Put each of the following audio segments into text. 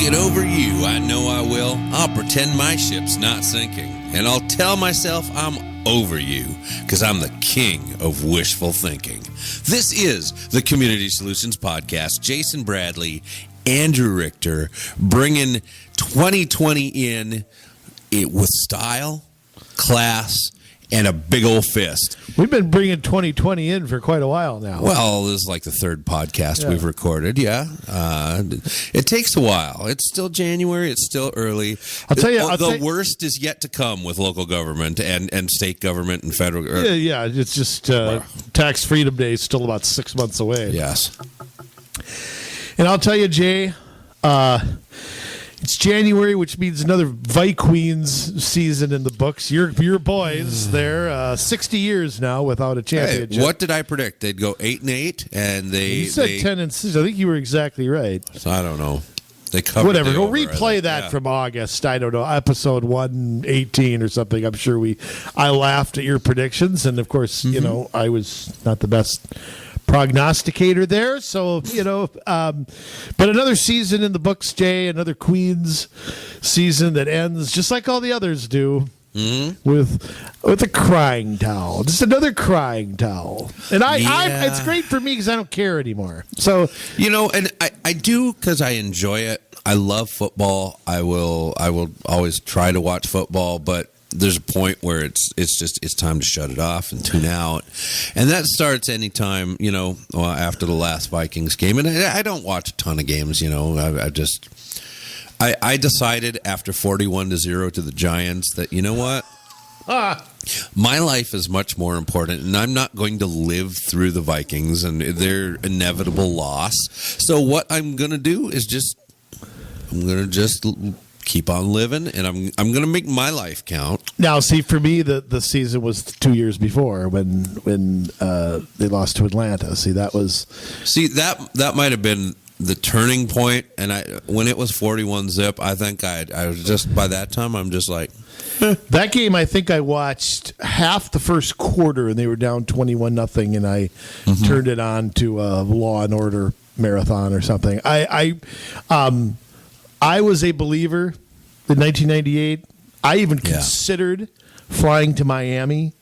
get over you, I know I will. I'll pretend my ship's not sinking. And I'll tell myself I'm over you, because I'm the king of wishful thinking. This is the Community Solutions Podcast. Jason Bradley, Andrew Richter, bringing 2020 in with style, class, and a big old fist. We've been bringing 2020 in for quite a while now. Well, this is like the third podcast we've recorded, it takes a while. It's still January. It's still early. I'll tell you, the worst is yet to come with local government and state government and federal. Yeah, it's just Tax Freedom Day is still about 6 months away. Yes. And I'll tell you, Jay, it's January, which means another Vikings season in the books. Your boys, they're 60 years now without a championship. Hey, what did I predict? They'd go 8-8, and you said 10-6. I think you were exactly right. So I don't know. They covered. Whatever. Go replay that from August. I don't know, episode 118 or something. I'm sure I laughed at your predictions, and of course, I was not the best prognosticator there, so but another season in the books, Jay. Another Queens season that ends just like all the others do, with a crying towel. Just another crying towle. And it's great for me because I don't care anymore. So and I do because I enjoy it. I love football. I will always try to watch football, but there's a point where it's time to shut it off and tune out, and that starts anytime after the last Vikings game. And I don't watch a ton of games. I decided after 41-0 to the Giants that what, my life is much more important, and I'm not going to live through the Vikings and their inevitable loss. So what I'm going to do is just keep on living, and I'm going to make my life count. Now, see, for me, the season was 2 years before when they lost to Atlanta. See, that might have been the turning point. And when it was 41-0, I think I was just, by that time, I'm just like. That game, I think I watched half the first quarter, and they were down 21-0, and I turned it on to Law and Order marathon or something. I was a believer in 1998. I even considered flying to Miami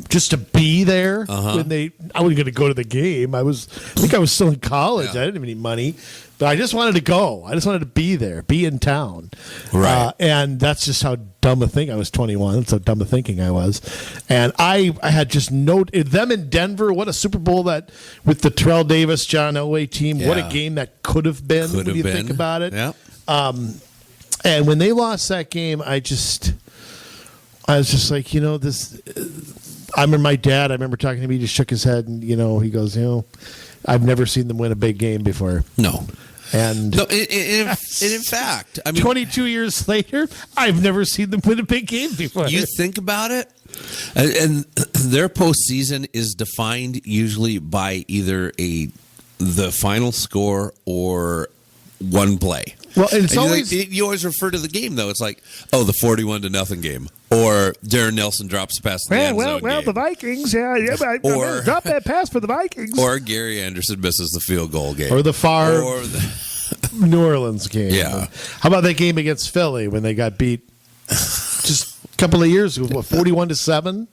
just to be there when I wasn't going to go to the game. I think I was still in college. I didn't have any money, but I just wanted to go. I just wanted to be there, be in town. Right. And that's just how dumb a thing. I was 21. That's how dumb a thinking I was. And I had just them in Denver. What a Super Bowl that with the Terrell Davis, John Elway team. Yeah. What a game that could have been when you think about it. Yeah. And when they lost that game, I was just like, this. I remember my dad. I remember talking to him. He just shook his head, and he goes, I've never seen them win a big game before. No. And no, in fact, I mean, 22 years later, I've never seen them win a big game before. You think about it, and their postseason is defined usually by either the final score or one play. Well, and it's always you always refer to the game though. It's like, the 41-0 game, or Darren Nelson drops past the end zone game. The Vikings, or drop that pass for the Vikings, or Gary Anderson misses the field goal game, or the New Orleans game. Yeah. How about that game against Philly when they got beat just a couple of years ago? 41-7.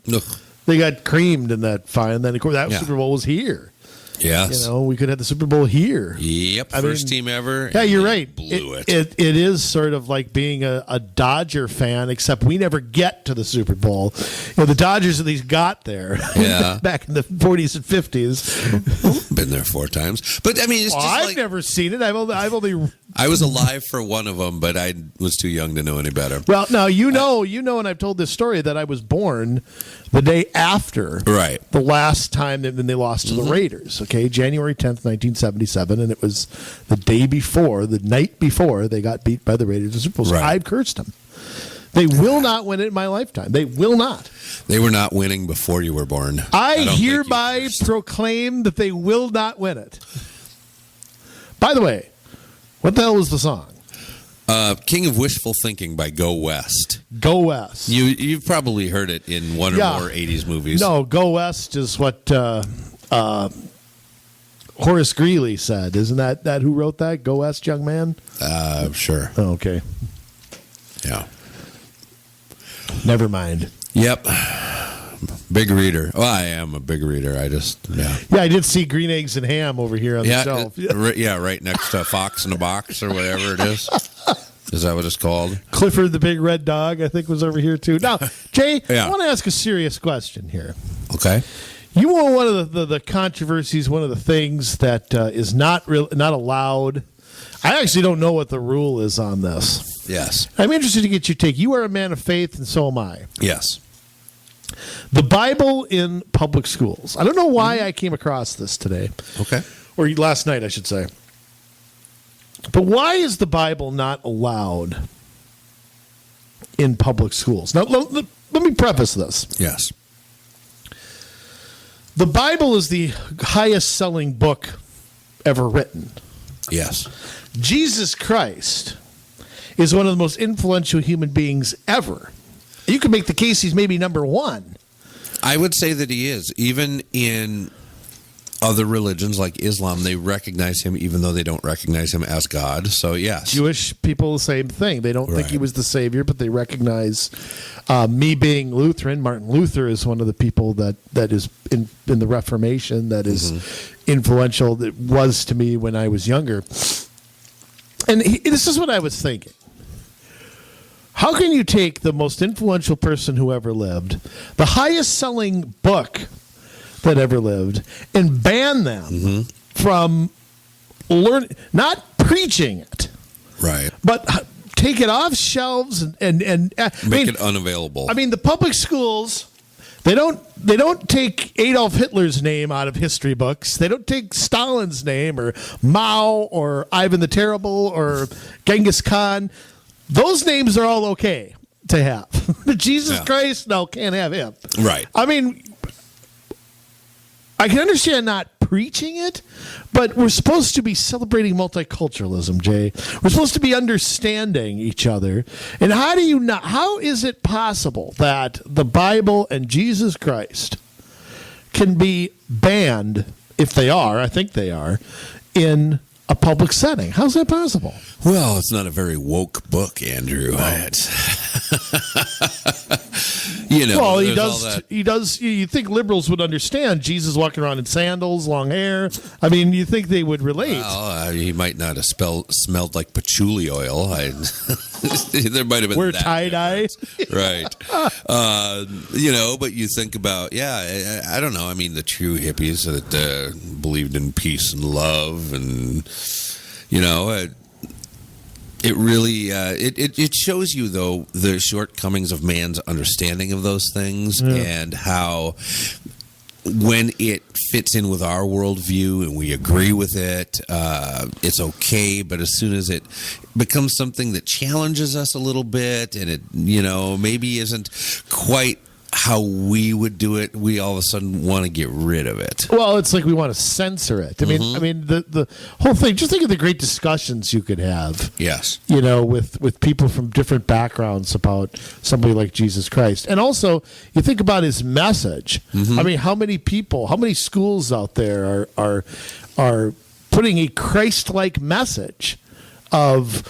They got creamed in that final. And then of course that Super Bowl was here. Yes. We could have the Super Bowl here. Yep. First team ever. Yeah, you're right. Blew it. It is sort of like being a Dodger fan, except we never get to the Super Bowl. The Dodgers at least got there back in the 40s and 50s. Been there 4 times. But, I mean, it's just I've never seen it. I've only... I was alive for one of them, but I was too young to know any better. Well, now, and I've told this story, that I was born the day after the last time that they lost to the Raiders. Okay, January 10th, 1977, and it was the night before they got beat by the Raiders in the Super Bowl. So I've cursed them. They will not win it in my lifetime. They will not. They were not winning before you were born. I hereby proclaim that they will not win it. By the way, what the hell was the song? King of Wishful Thinking by Go West. Go West. You've probably heard it in one or more 80s movies. No, Go West is what Horace Greeley said. Isn't that who wrote that? Go West, young man? Sure. Oh, okay. Yeah. Never mind. Yep. Big reader. Well, I am a big reader. Yeah, I did see Green Eggs and Ham over here on the shelf. Right next to Fox in a Box or whatever it is. Is that what it's called? Clifford the Big Red Dog, I think, was over here too. Now, Jay, I want to ask a serious question here. Okay. You know, one of the controversies, one of the things that is not allowed. I actually don't know what the rule is on this. Yes. I'm interested to get your take. You are a man of faith, and so am I. Yes. The Bible in public schools. I don't know why I came across this today. Okay. Or last night, I should say. But why is the Bible not allowed in public schools? Now, let me preface this. Yes. The Bible is the highest selling book ever written. Yes. Jesus Christ is one of the most influential human beings ever. You can make the case he's maybe number one. I would say that he is. Even in other religions like Islam, they recognize him even though they don't recognize him as God. So, yes. Jewish people, the same thing. They don't think he was the Savior, but they recognize me being Lutheran. Martin Luther is one of the people that is in the Reformation that is influential, that was to me when I was younger. And this is what I was thinking. How can you take the most influential person who ever lived, the highest selling book that ever lived, and ban them from not preaching it, right? But take it off shelves and make it unavailable. I mean, the public schools, they don't take Adolf Hitler's name out of history books. They don't take Stalin's name or Mao or Ivan the Terrible or Genghis Khan. Those names are all okay to have. Jesus Christ, no, can't have him. Right. I mean, I can understand not preaching it, but we're supposed to be celebrating multiculturalism, Jay. We're supposed to be understanding each other. And how is it possible that the Bible and Jesus Christ can be banned, if they are, I think they are, in a public setting? How's that possible? Well, it's not a very woke book, Andrew. Well, he does. You think liberals would understand Jesus walking around in sandals, long hair? I mean, you think they would relate? Well, he might not have smelled like patchouli oil. There might have been wear tie dye, right? But you think about, I don't know. I mean, the true hippies that believed in peace and love, and it really it shows you, though, the shortcomings of man's understanding of those things, and how when it fits in with our worldview and we agree with it, it's okay. But as soon as it becomes something that challenges us a little bit, and it maybe isn't quite how we would do it, we all of a sudden want to get rid of it. Well, it's like we want to censor it. I mean, the whole thing. Just think of the great discussions you could have. Yes, with people from different backgrounds about somebody like Jesus Christ, and also you think about his message. I mean, how many schools out there are putting a Christ-like message of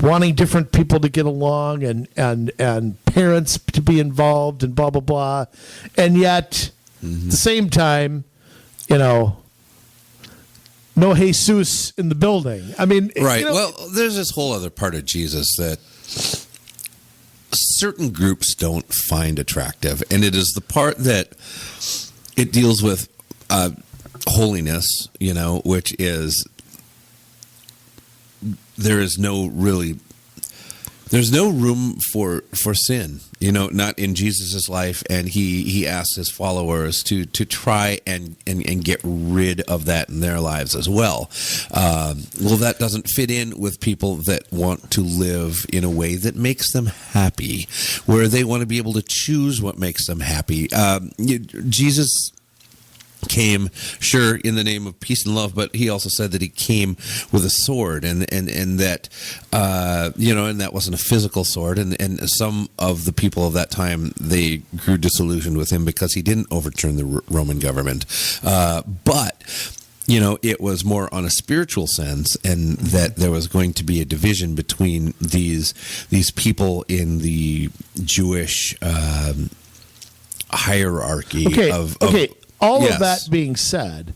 wanting different people to get along and parents to be involved and blah, blah, blah. And yet, at the same time, no Jesus in the building. I mean, right. Well, there's this whole other part of Jesus that certain groups don't find attractive. And it is the part that it deals with holiness, which is there's no room for sin, not in Jesus's life, and he asks his followers to try and get rid of that in their lives as well. Well, that doesn't fit in with people that want to live in a way that makes them happy, where they want to be able to choose what makes them happy. Jesus came, sure, in the name of peace and love, but he also said that he came with a sword, and that and that wasn't a physical sword, and some of the people of that time, they grew disillusioned with him because he didn't overturn the Roman government. But it was more on a spiritual sense, and that there was going to be a division between these people in the Jewish hierarchy. All of that being said,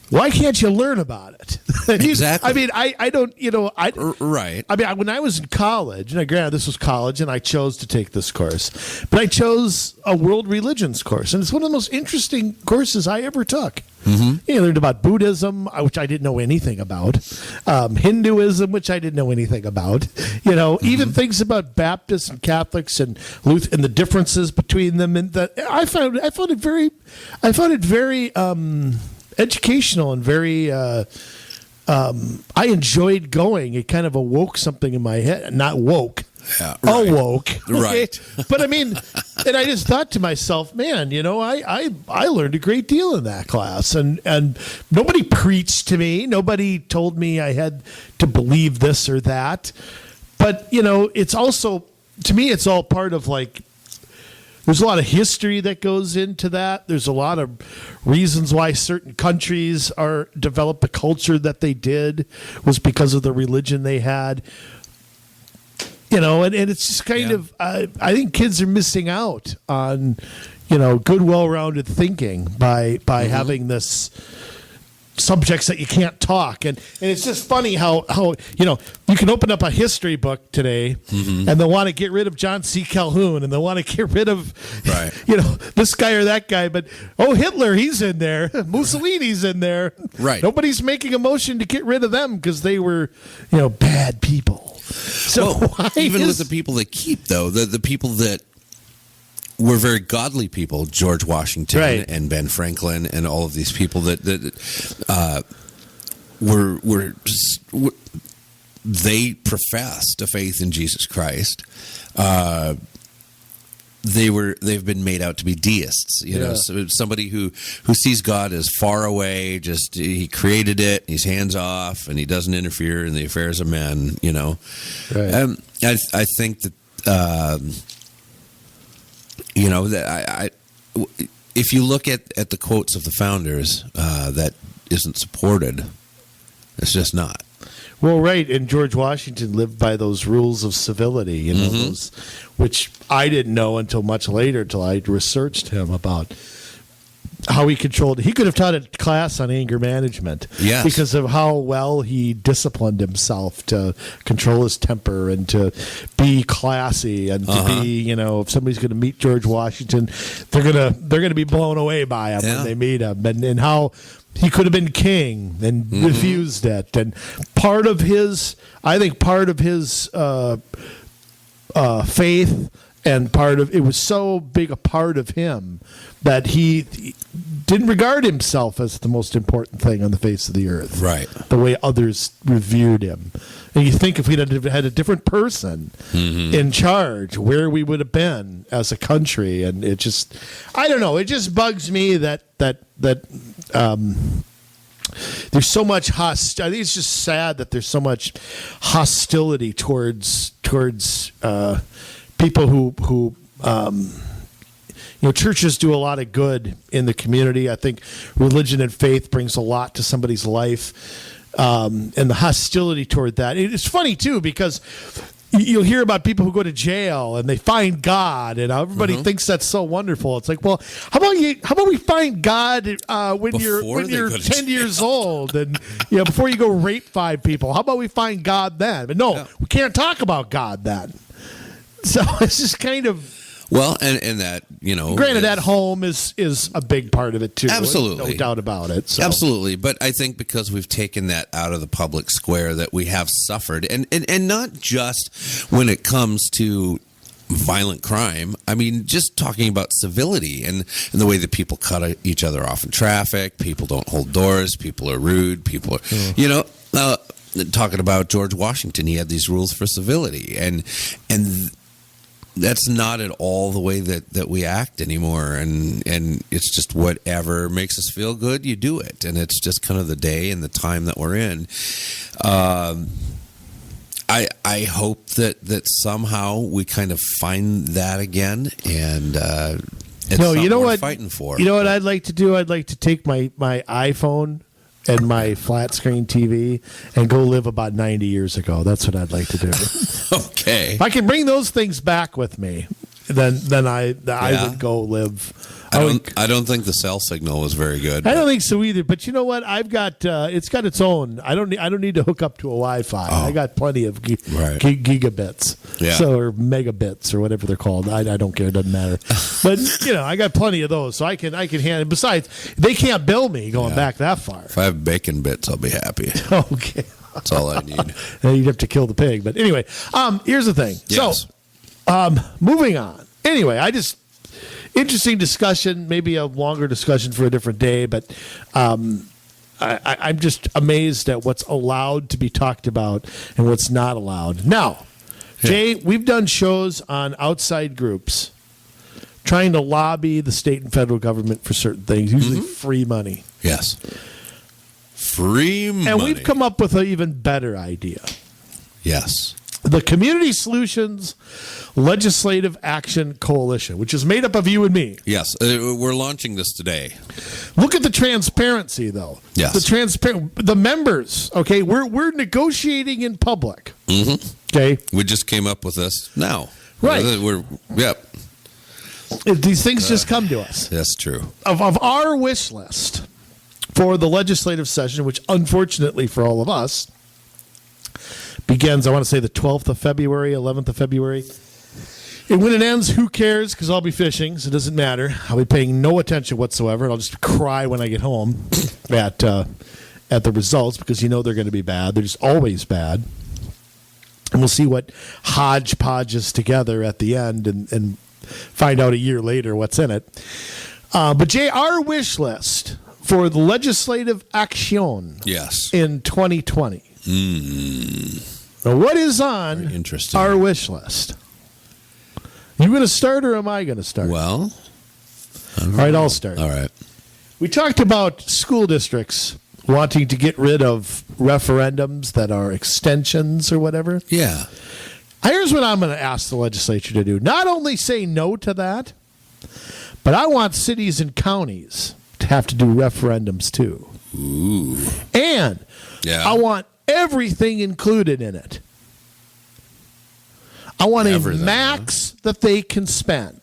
why can't you learn about it? Exactly. I mean, I don't, right. I mean, when I was in college, and granted this was college, and I chose to take this course, but I chose a world religions course, and it's one of the most interesting courses I ever took. Mm-hmm. I learned about Buddhism, which I didn't know anything about, Hinduism, which I didn't know anything about. Even things about Baptists and Catholics and Lutheran, and the differences between them, and I found it very educational and very. I enjoyed going. It kind of awoke something in my head. Not woke. Yeah, right. Awoke. Right. But I mean, and I just thought to myself, man, I learned a great deal in that class, and nobody preached to me. Nobody told me I had to believe this or that. But it's also, to me, it's all part of there's a lot of history that goes into that. There's a lot of reasons why certain countries developed the culture that they did was because of the religion they had. And it's just kind of, I think kids are missing out on, good, well-rounded thinking by having this subjects that you can't talk. And it's just funny how you can open up a history book today and they'll want to get rid of John C. Calhoun, and they'll want to get rid of, this guy or that guy. But, Hitler, he's in there. Mussolini's in there. Right. Nobody's making a motion to get rid of them because they were, bad people. So even with the people that keep, though, the people that were very godly people, George Washington and Ben Franklin and all of these people that they professed a faith in Jesus Christ. They've been made out to be deists, so somebody who sees God as far away, just he created it, he's hands off, and he doesn't interfere in the affairs of men, Right. I think that if you look at the quotes of the founders, that isn't supported. It's just not. Well, right, and George Washington lived by those rules of civility, those, which I didn't know until much later, until I researched him about how he controlled. He could have taught a class on anger management, because of how well he disciplined himself to control his temper and to be classy and to be, if somebody's going to meet George Washington, they're gonna be blown away by him when they meet him, and how he could have been king and refused it. And part of his faith, and it was so big a part of him that he didn't regard himself as the most important thing on the face of the earth. Right. The way others revered him. And you think if we'd had a different person in charge, where we would have been as a country. And it just, I don't know, it just bugs me that there's so much I think it's just sad that there's so much hostility towards people who churches do a lot of good in the community. I think religion and faith brings a lot to somebody's life, and the hostility toward that. It's funny too, because you'll hear about people who go to jail and they find God, and everybody thinks that's so wonderful. It's like, well, how about we find God when you're 10 years old, and before you go rape 5 people? How about we find God then? But no, we can't talk about God then. So it's just kind of. Well, and that, Granted, that home is a big part of it, too. Absolutely. No doubt about it. So. Absolutely. But I think because we've taken that out of the public square, that we have suffered. And not just when it comes to violent crime. I mean, just talking about civility and the way that people cut each other off in traffic. People don't hold doors. People are rude. People are, talking about George Washington, he had these rules for civility. And that's not at all the way that we act anymore, and it's just whatever makes us feel good, you do it, and it's just kind of the day and the time that we're in. I hope that somehow we kind of find that again, and it's something we're fighting for. You know what I'd like to do? I'd like to take my iPhone and my flat screen TV and go live about 90 years ago. That's what I'd like to do. Okay. If I can bring those things back with me, then I would go live. I don't think the cell signal was very good. I don't think so either. But you know what? I've got it's got its own. I don't need to hook up to a Wi-Fi. I got plenty of gigabits, or megabits or whatever they're called. I don't care. It doesn't matter. But I got plenty of those, so I can handle. Besides, they can't bill me going back that far. If I have bacon bits, I'll be happy. Okay, that's all I need. You'd have to kill the pig. But anyway, here's the thing. Yes. So, moving on. Anyway, interesting discussion, maybe a longer discussion for a different day, but I'm just amazed at what's allowed to be talked about and what's not allowed. Now, Jay, we've done shows on outside groups trying to lobby the state and federal government for certain things, usually free money. Yes. Free money. And we've come up with an even better idea. Yes. The Community Solutions Legislative Action Coalition, which is made up of you and me. Yes, we're launching this today. Look at the transparency, though. Yes, the members. Okay, we're negotiating in public. Okay, we just came up with this now. Right. These things just come to us. That's true. Of our wish list for the legislative session, which unfortunately for all of us begins, I want to say the 12th of February, 11th of February. And when it ends, who cares? Because I'll be fishing, so it doesn't matter. I'll be paying no attention whatsoever, and I'll just cry when I get home at the results because they're going to be bad. They're just always bad. And we'll see what hodgepodges together at the end and find out a year later what's in it. But, Jay, our wish list for the legislative action in 2020. Now, what is on our wish list? You going to start or am I going to start? Well, all right, I'll start. All right. We talked about school districts wanting to get rid of referendums that are extensions or whatever. Yeah. Here's what I'm going to ask the legislature to do. Not only say no to that, but I want cities and counties to have to do referendums too. Ooh. And I want everything included in it. I want a max that they can spend.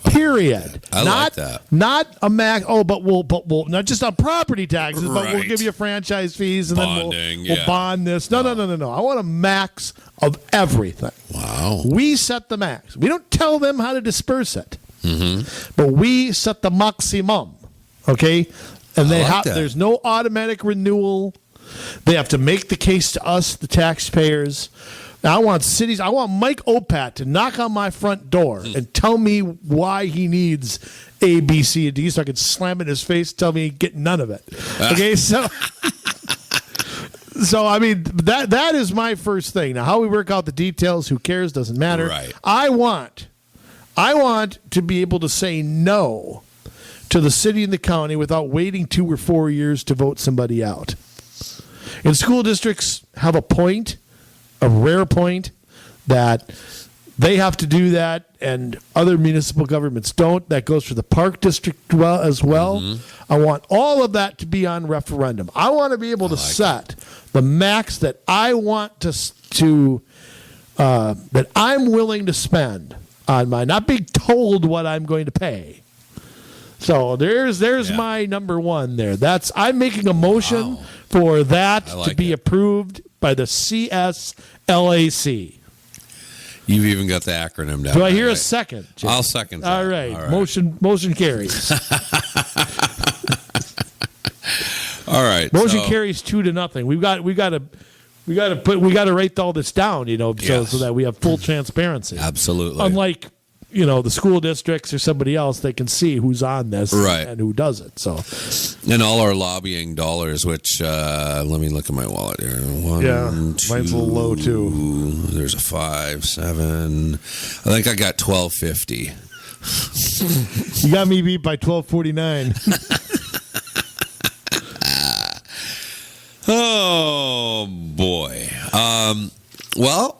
Period. I like that. Not a max. Oh, but we'll not just on property taxes, but we'll give you franchise fees and bonding, then we'll bond this. No. I want a max of everything. Wow. We set the max. We don't tell them how to disperse it, but we set the maximum. Okay, and there's no automatic renewal. They have to make the case to us, the taxpayers. Now, I want Mike Opat to knock on my front door and tell me why he needs A, B, C, and D so I can slam it in his face and tell me he get none of it. Okay, so I mean, that is my first thing. Now, how we work out the details, who cares, doesn't matter. Right. I want to be able to say no to the city and the county without waiting 2 or 4 years to vote somebody out. And school districts have a rare point, that they have to do that and other municipal governments don't. That goes for the park district as well. I want all of that to be on referendum. I want to be able to set the max that I want to that I'm willing to spend on not being told what I'm going to pay. So there's my number one there. I'm making a motion for that to be approved by the CSLAC. You've even got the acronym down. Do I hear a second, Jim? I'll second that. All right. Motion carries. All right. Motion carries 2-0. We got to write all this down, so that we have full transparency. Absolutely. Unlike the school districts or somebody else, they can see who's on this and who doesn't. So, and all our lobbying dollars, which let me look at my wallet here. 1, 2, mine's a little low too. There's a 5, 7. I think I got $12.50. You got me beat by $12.49. Oh boy. Well,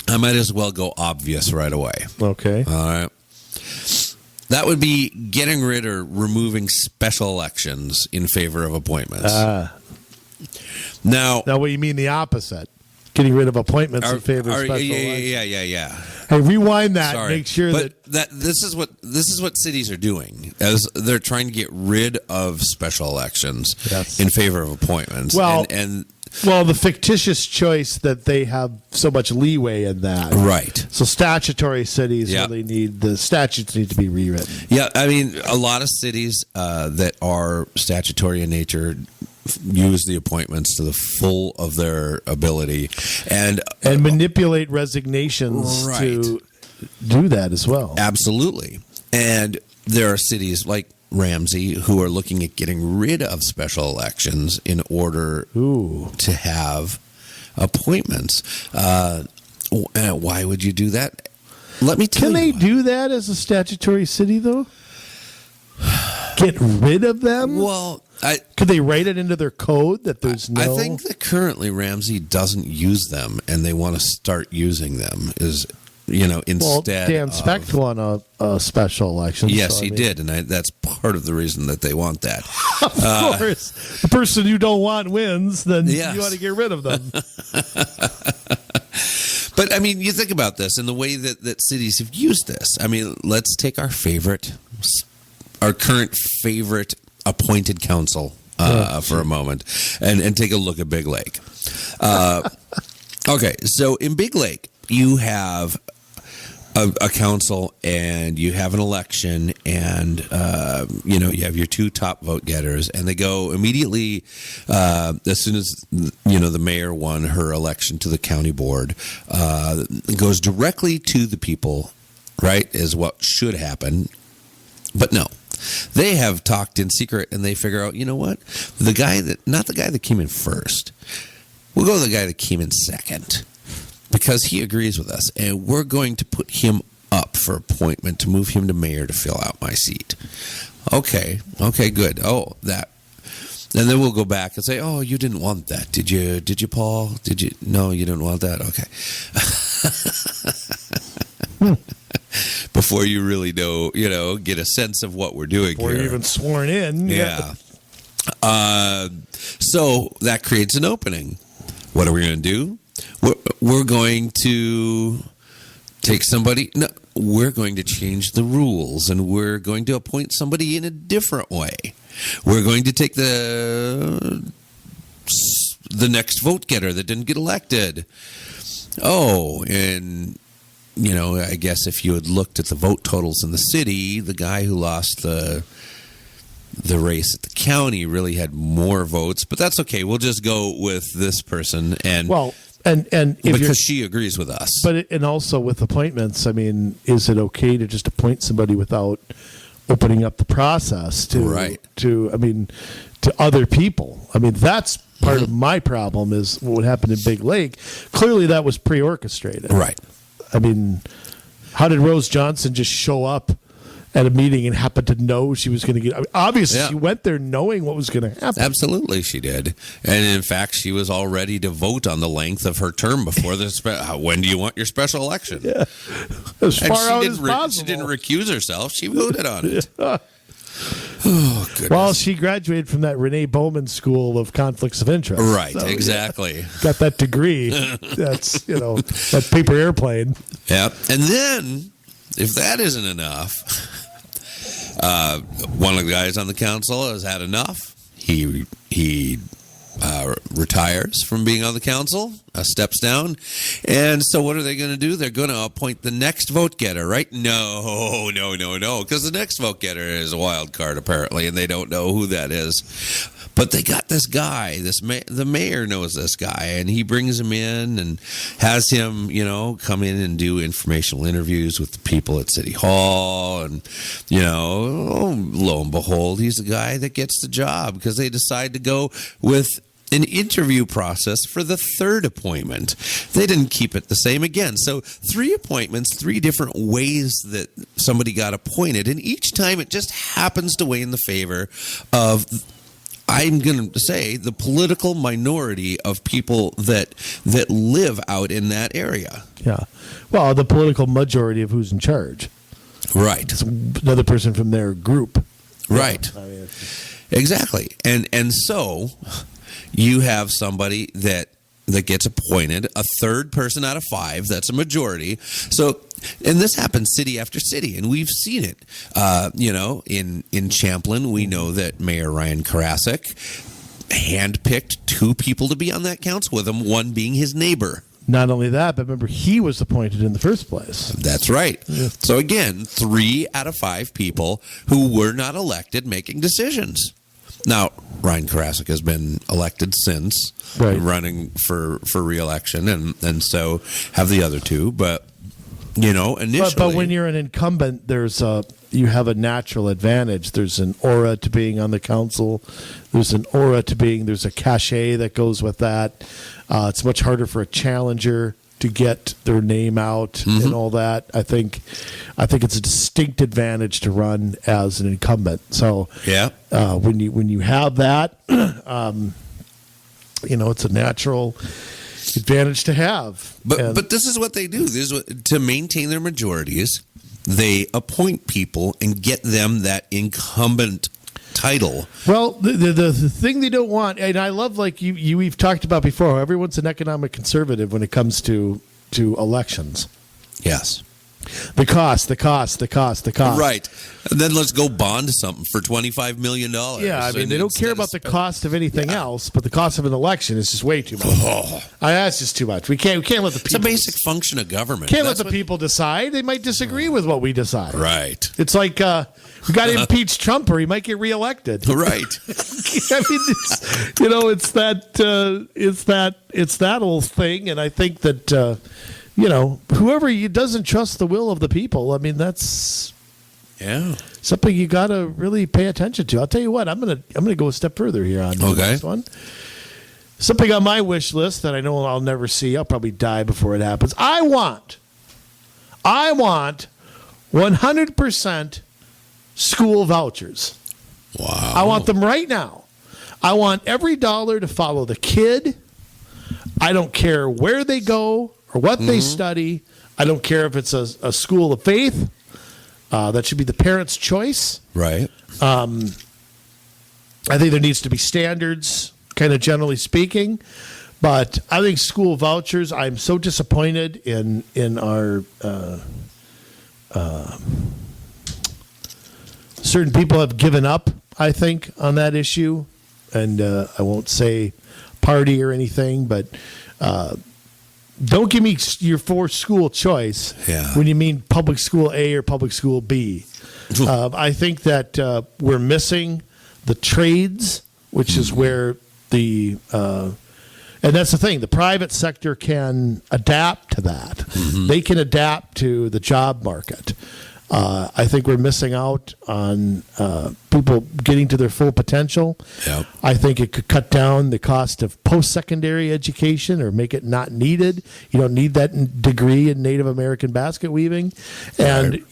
I might as well go obvious right away. Okay. All right. That would be getting rid or removing special elections in favor of appointments. Now, what you mean the opposite? Getting rid of appointments in favor of special elections. Yeah. Hey, rewind that. Sorry. Make sure that this is what cities are doing, as they're trying to get rid of special elections in favor of appointments. Well, well, the fictitious choice that they have so much leeway in that. Right. So statutory cities really the statutes need to be rewritten. Yeah, I mean, a lot of cities that are statutory in nature use the appointments to the full of their ability and manipulate resignations to do that as well. Absolutely. And there are cities like Ramsey who are looking at getting rid of special elections in order to have appointments. Why would you do that? Let me tell you. Can they do that as a statutory city, though? Get rid of them? Well, could they write it into their code that there's no... I think that currently Ramsey doesn't use them, and they want to start using them. Instead. Well, Dan Specht won a special election. Yes, he did, and that's part of the reason that they want that. Of course, the person you don't want wins, then you want to get rid of them. But I mean, you think about this and the way that cities have used this. I mean, let's take our current favorite appointed council for a moment and take a look at Big Lake. Okay, so in Big Lake, you have a council and you have an election and, you have your two top vote getters and they go immediately as soon as, the mayor won her election to the county board, goes directly to the people, right, is what should happen. But no. They have talked in secret and they figure out, you know what? Not the guy that came in first. We'll go to the guy that came in second because he agrees with us. And we're going to put him up for appointment to move him to mayor to fill out my seat. Okay, good. Oh, that. And then we'll go back and say, oh, you didn't want that. Did you, Paul? Did you? No, you didn't want that? Okay. Before you really know, get a sense of what we're doing Before here. you're even sworn in. Yeah. So that creates an opening. What are we going to do? We're going to take somebody. No, we're going to change the rules, and we're going to appoint somebody in a different way. We're going to take the next vote getter that didn't get elected. Oh, and... I guess if you had looked at the vote totals in the city, the guy who lost the race at the county really had more votes. But that's okay. We'll just go with this person, and because she agrees with us. But and also with appointments, I mean, is it okay to just appoint somebody without opening up the process to other people? I mean, that's part of my problem is what happened in Big Lake. Clearly, that was pre-orchestrated, right? I mean, how did Rose Johnson just show up at a meeting and happen to know she was going to get... I mean, obviously, she went there knowing what was going to happen. Absolutely, she did. And in fact, she was all ready to vote on the length of her term before when do you want your special election? Yeah. As far out as possible. She didn't recuse herself. She voted on it. Yeah. Oh, goodness. Well, she graduated from that Renee Bowman School of Conflicts of Interest. Right, so, exactly. Yeah, got that degree. That's, that paper airplane. Yeah. And then, if that isn't enough, one of the guys on the council has had enough. He retires from being on the council, steps down. And so what are they going to do? They're going to appoint the next vote getter, right? No, because the next vote getter is a wild card, apparently, and they don't know who that is. But they got this guy, the mayor knows this guy, and he brings him in and has him, come in and do informational interviews with the people at City Hall. And, lo and behold, he's the guy that gets the job because they decide to go with an interview process for the third appointment. They didn't keep it the same again. So 3 appointments, 3 different ways that somebody got appointed. And each time it just happens to weigh in the favor of, I'm going to say, the political minority of people that live out in that area. Yeah. Well, the political majority of who's in charge. Right. It's another person from their group. Right. I mean, Exactly. And so you have somebody that gets appointed, a third person out of 5. That's a majority. So, and this happens city after city, and we've seen it. In Champlin, we know that Mayor Ryan Karasik handpicked 2 people to be on that council with him, one being his neighbor. not only that, but remember, he was appointed in the first place. That's right. Yeah. So again, 3 out of 5 people who were not elected making decisions. Now, Ryan Karasik has been elected since, right, running for re-election, and so have the other 2. But, initially... But when you're an incumbent, you have a natural advantage. There's an aura to being on the council. There's a cachet that goes with that. It's much harder for a challenger to get their name out and all that. I think it's a distinct advantage to run as an incumbent. So yeah, when you have that, it's a natural advantage to have. But this is what they do. This is to maintain their majorities. They appoint people and get them that incumbent title. Well, the thing they don't want, and I love, like we've talked about before, everyone's an economic conservative when it comes to elections. Yes. The cost. Right. And then let's go bond something for $25 million. Yeah, I mean, they don't care about the cost of anything else, but the cost of an election is just way too much. That's just too much. We can't let the people... It's a basic function of government. Can't let the people decide. They might disagree with what we decide. Right. It's like we got to impeach Trump or he might get reelected. Right. I mean, it's that old thing, and I think that... whoever doesn't trust the will of the people, I mean, that's something you got to really pay attention to. I'll tell you what, I'm gonna go a step further here on the next one. Something on my wish list that I know I'll never see. I'll probably die before it happens. I want 100% school vouchers. Wow. I want them right now. I want every dollar to follow the kid. I don't care where they go or what they study. I don't care if it's a school of faith. That should be the parents' choice. Right. I think there needs to be standards, kind of generally speaking. But I think school vouchers, I'm so disappointed in our... certain people have given up, I think, on that issue. And I won't say party or anything, but... don't give me your forced school choice when you mean public school A or public school B. I think that we're missing the trades, which is where and that's the thing, the private sector can adapt to that. They can adapt to the job market. I think we're missing out on people getting to their full potential. Yep. I think it could cut down the cost of post-secondary education or make it not needed. You don't need that degree in Native American basket weaving. And,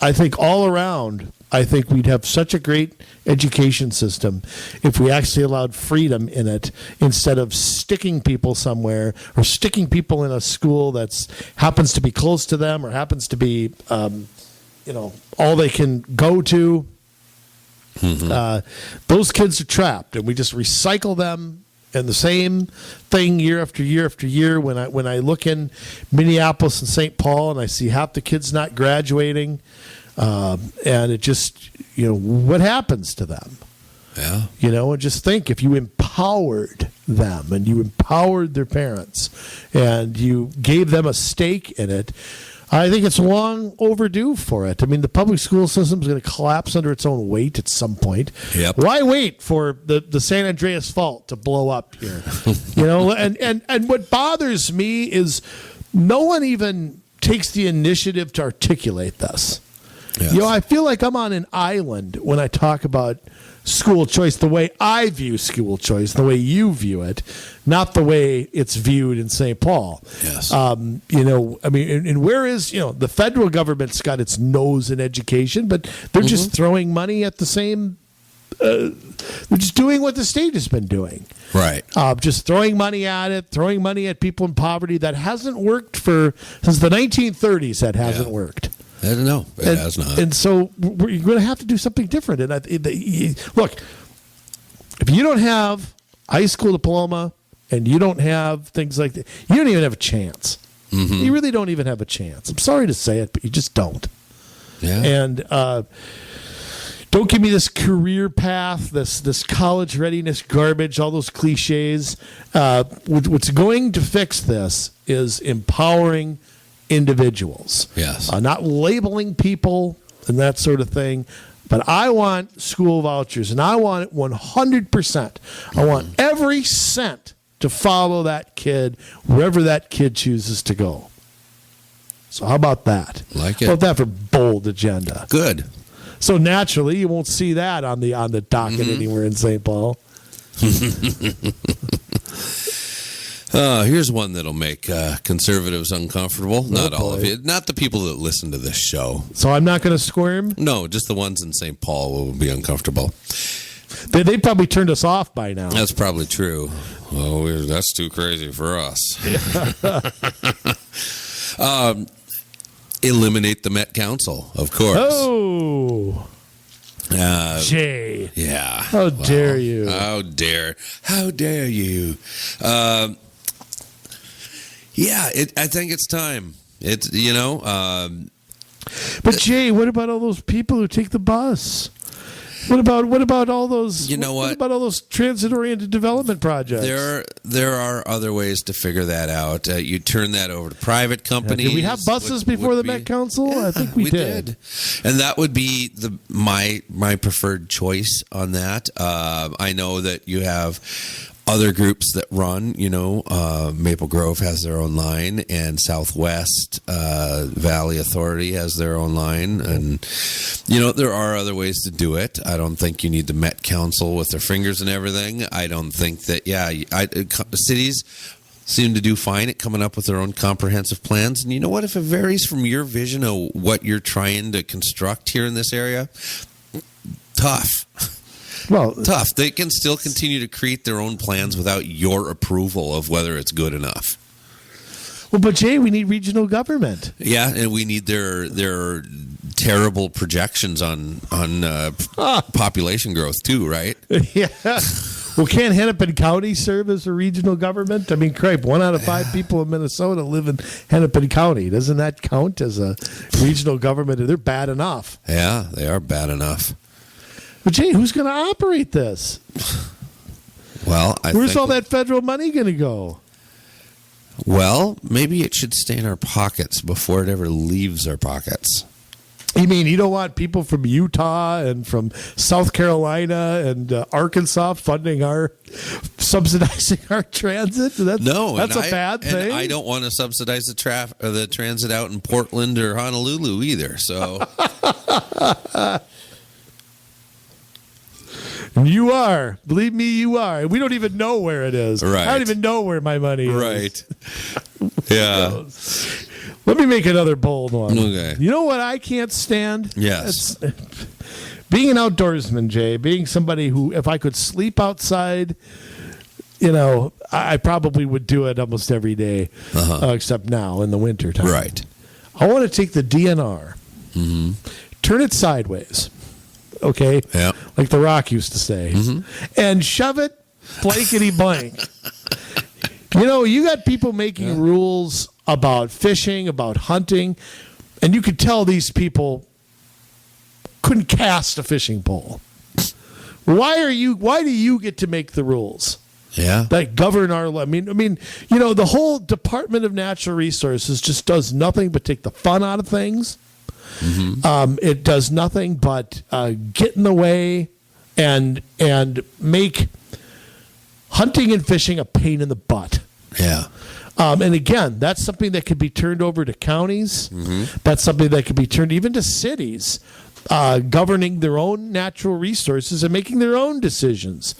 I think all around, I think we'd have such a great education system if we actually allowed freedom in it instead of sticking people somewhere or sticking people in a school that happens to be close to them or happens to be, all they can go to. Those kids are trapped, and we just recycle them. And the same thing year after year after year. When I look in Minneapolis and St. Paul and I see half the kids not graduating, and it just, what happens to them? Yeah. And just think, if you empowered them and you empowered their parents and you gave them a stake in it, I think it's long overdue for it. I mean, the public school system is going to collapse under its own weight at some point. Yep. Why wait for the San Andreas Fault to blow up here? And what bothers me is no one even takes the initiative to articulate this. Yes. I feel like I'm on an island when I talk about school choice, the way I view school choice, the way you view it, not the way it's viewed in St. Paul. Yes. And where is, the federal government's got its nose in education, but they're just throwing money at the same, they're just doing what the state has been doing. Right. Just throwing money at it, throwing money at people in poverty. That hasn't worked since the 1930s. That hasn't worked. No, it has not. And so we're going to have to do something different. And look, if you don't have high school diploma and you don't have things like that, you don't even have a chance. Mm-hmm. You really don't even have a chance. I'm sorry to say it, but you just don't. Yeah. And don't give me this career path, this college readiness garbage, all those cliches. What's going to fix this is empowering individuals. Yes. Not labeling people and that sort of thing. But I want school vouchers, and I want it 100%. I want every cent to follow that kid wherever that kid chooses to go. So how about that? Like it. How about that for bold agenda? Good. So naturally, you won't see that on the docket anywhere in St. Paul. Here's one that'll make conservatives uncomfortable. Not all of you. Not the people that listen to this show. So I'm not going to squirm? No, just the ones in St. Paul will be uncomfortable. They probably turned us off by now. That's probably true. Oh, that's too crazy for us. Eliminate the Met Council, of course. Oh. Jay. Yeah. How dare you? How dare you? Yeah, I think it's time. It's, But Jay, what about all those people who take the bus? What about all those? You know what? What about all those transit-oriented development projects? There are other ways to figure that out. You turn that over to private companies. Did we have buses before the Met Council? Yeah, I think we did. And that would be my preferred choice on that. I know that you have other groups that run, Maple Grove has their own line, and Southwest Valley Authority has their own line. And, there are other ways to do it. I don't think you need the Met Council with their fingers and everything. I don't think that, cities seem to do fine at coming up with their own comprehensive plans. And you know what? If it varies from your vision of what you're trying to construct here in this area, tough. Well, tough. They can still continue to create their own plans without your approval of whether it's good enough. Well, but Jay, we need regional government. Yeah, and we need their terrible projections on population growth too, right? Yeah. Well, can't Hennepin County serve as a regional government? I mean, crap, 1 out of 5 people in Minnesota live in Hennepin County. Doesn't that count as a regional government? They're bad enough. Yeah, they are bad enough. But, Jay, who's going to operate this? Well, where's all that federal money going to go? Well, maybe it should stay in our pockets before it ever leaves our pockets. You mean you don't want people from Utah and from South Carolina and Arkansas subsidizing our transit? That's a bad thing. And I don't want to subsidize the transit out in Portland or Honolulu either. So. You are. Believe me, you are. We don't even know where it is. Right. I don't even know where my money is. Right. Yeah. Let me make another bold one. Okay. You know what I can't stand? Yes. Being an outdoorsman, Jay. Being somebody who, if I could sleep outside, I probably would do it almost every day, except now in the winter time. Right. I want to take the DNR, turn it sideways. Okay? Yeah. Like The Rock used to say. And shove it blankety blank. You got people making rules about fishing, about hunting, and you could tell these people couldn't cast a fishing pole. Why do you get to make the rules? Yeah. That govern our the whole Department of Natural Resources just does nothing but take the fun out of things. It does nothing but get in the way and make hunting and fishing a pain in the butt. Yeah. And again, that's something that could be turned over to counties. That's something that could be turned even to cities, governing their own natural resources and making their own decisions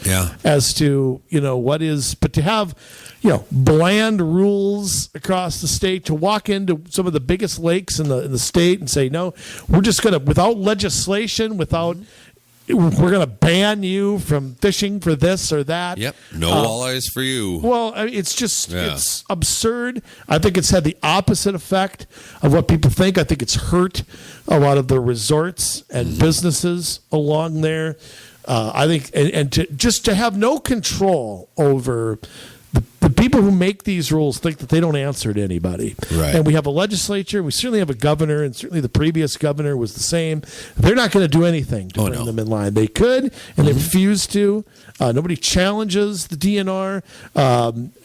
as to what is. But to have bland rules across the state, to walk into some of the biggest lakes in the state and say, no, we're just going to, without legislation, without we're going to ban you from fishing for this or that. Yep. No walleyes for you. Well, it's just it's absurd. I think it's had the opposite effect of what people think. I think it's hurt a lot of the resorts and businesses along there. I think, and to have no control over the people who make these rules think that they don't answer to anybody. Right. And we have a legislature. We certainly have a governor, and certainly the previous governor was the same. They're not going to do anything to bring them in line. They could, and they refuse to. Nobody challenges the DNR.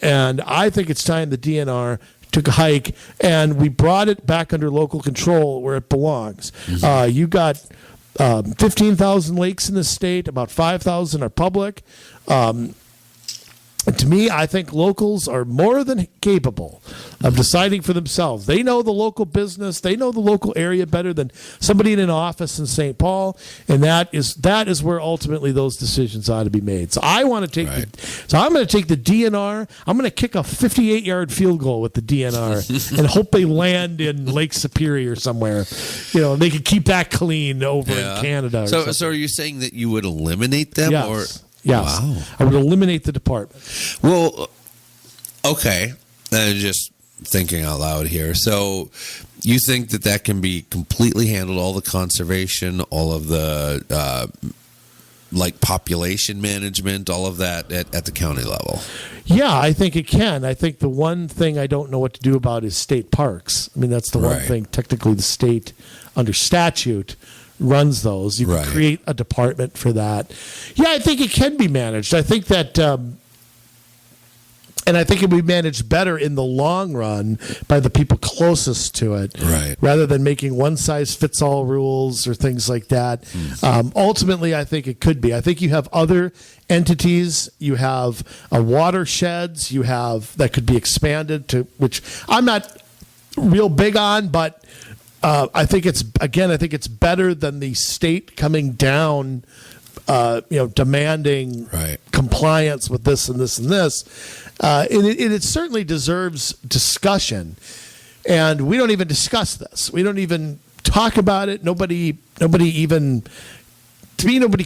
And I think it's time the DNR took a hike, and we brought it back under local control where it belongs. You got 15,000 lakes in the state. About 5,000 are public. To me, I think locals are more than capable of deciding for themselves. They know the local business. They know the local area better than somebody in an office in St. Paul, and that is where ultimately those decisions ought to be made. So I want to take I'm going to take the DNR. I'm going to kick a 58-yard field goal with the DNR and hope they land in Lake Superior somewhere. And they can keep that clean over in Canada. So are you saying that you would eliminate them? Yes. Or Yes. Wow. I would eliminate the department. Well, okay. Just thinking out loud here. So you think that can be completely handled, all the conservation, all of the population management, all of that at the county level? Yeah, I think it can. I think the one thing I don't know what to do about is state parks. I mean, that's the one thing technically the state under statute runs those. You can create a department for that. Yeah, I think it can be managed. I think that, and I think it would be managed better in the long run by the people closest to it, rather than making one-size-fits-all rules or things like that. Ultimately, I think it could be. I think you have other entities. You have watersheds. You have that could be expanded to, which I'm not real big on, but I think it's better than the state coming down, demanding compliance with this and this and this. And it certainly deserves discussion. And we don't even discuss this. We don't even talk about it. Nobody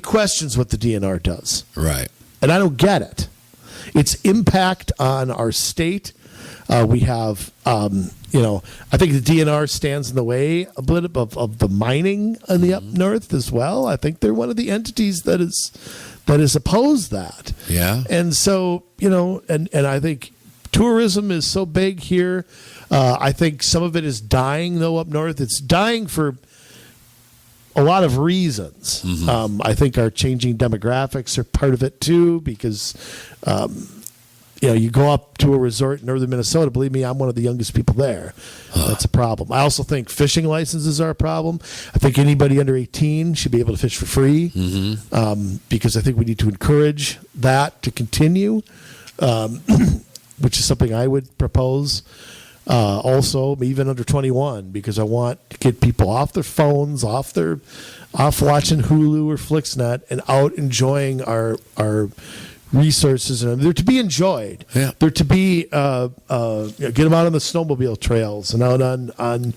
questions what the DNR does. Right. And I don't get it. Its impact on our state. We have, I think the DNR stands in the way a bit of the mining in the up north as well. I think they're one of the entities that is opposed that. Yeah. And so, and I think tourism is so big here. I think some of it is dying, though, up north. It's dying for a lot of reasons. I think our changing demographics are part of it, too, because you go up to a resort in northern Minnesota. Believe me, I'm one of the youngest people there. That's a problem. I also think fishing licenses are a problem. I think anybody under 18 should be able to fish for free, because I think we need to encourage that to continue, which is something I would propose. Also, even under 21, because I want to get people off their phones, off watching Hulu or Flixnet, and out enjoying our resources, and they're to be enjoyed. Yeah. They're to be get them out on the snowmobile trails and out on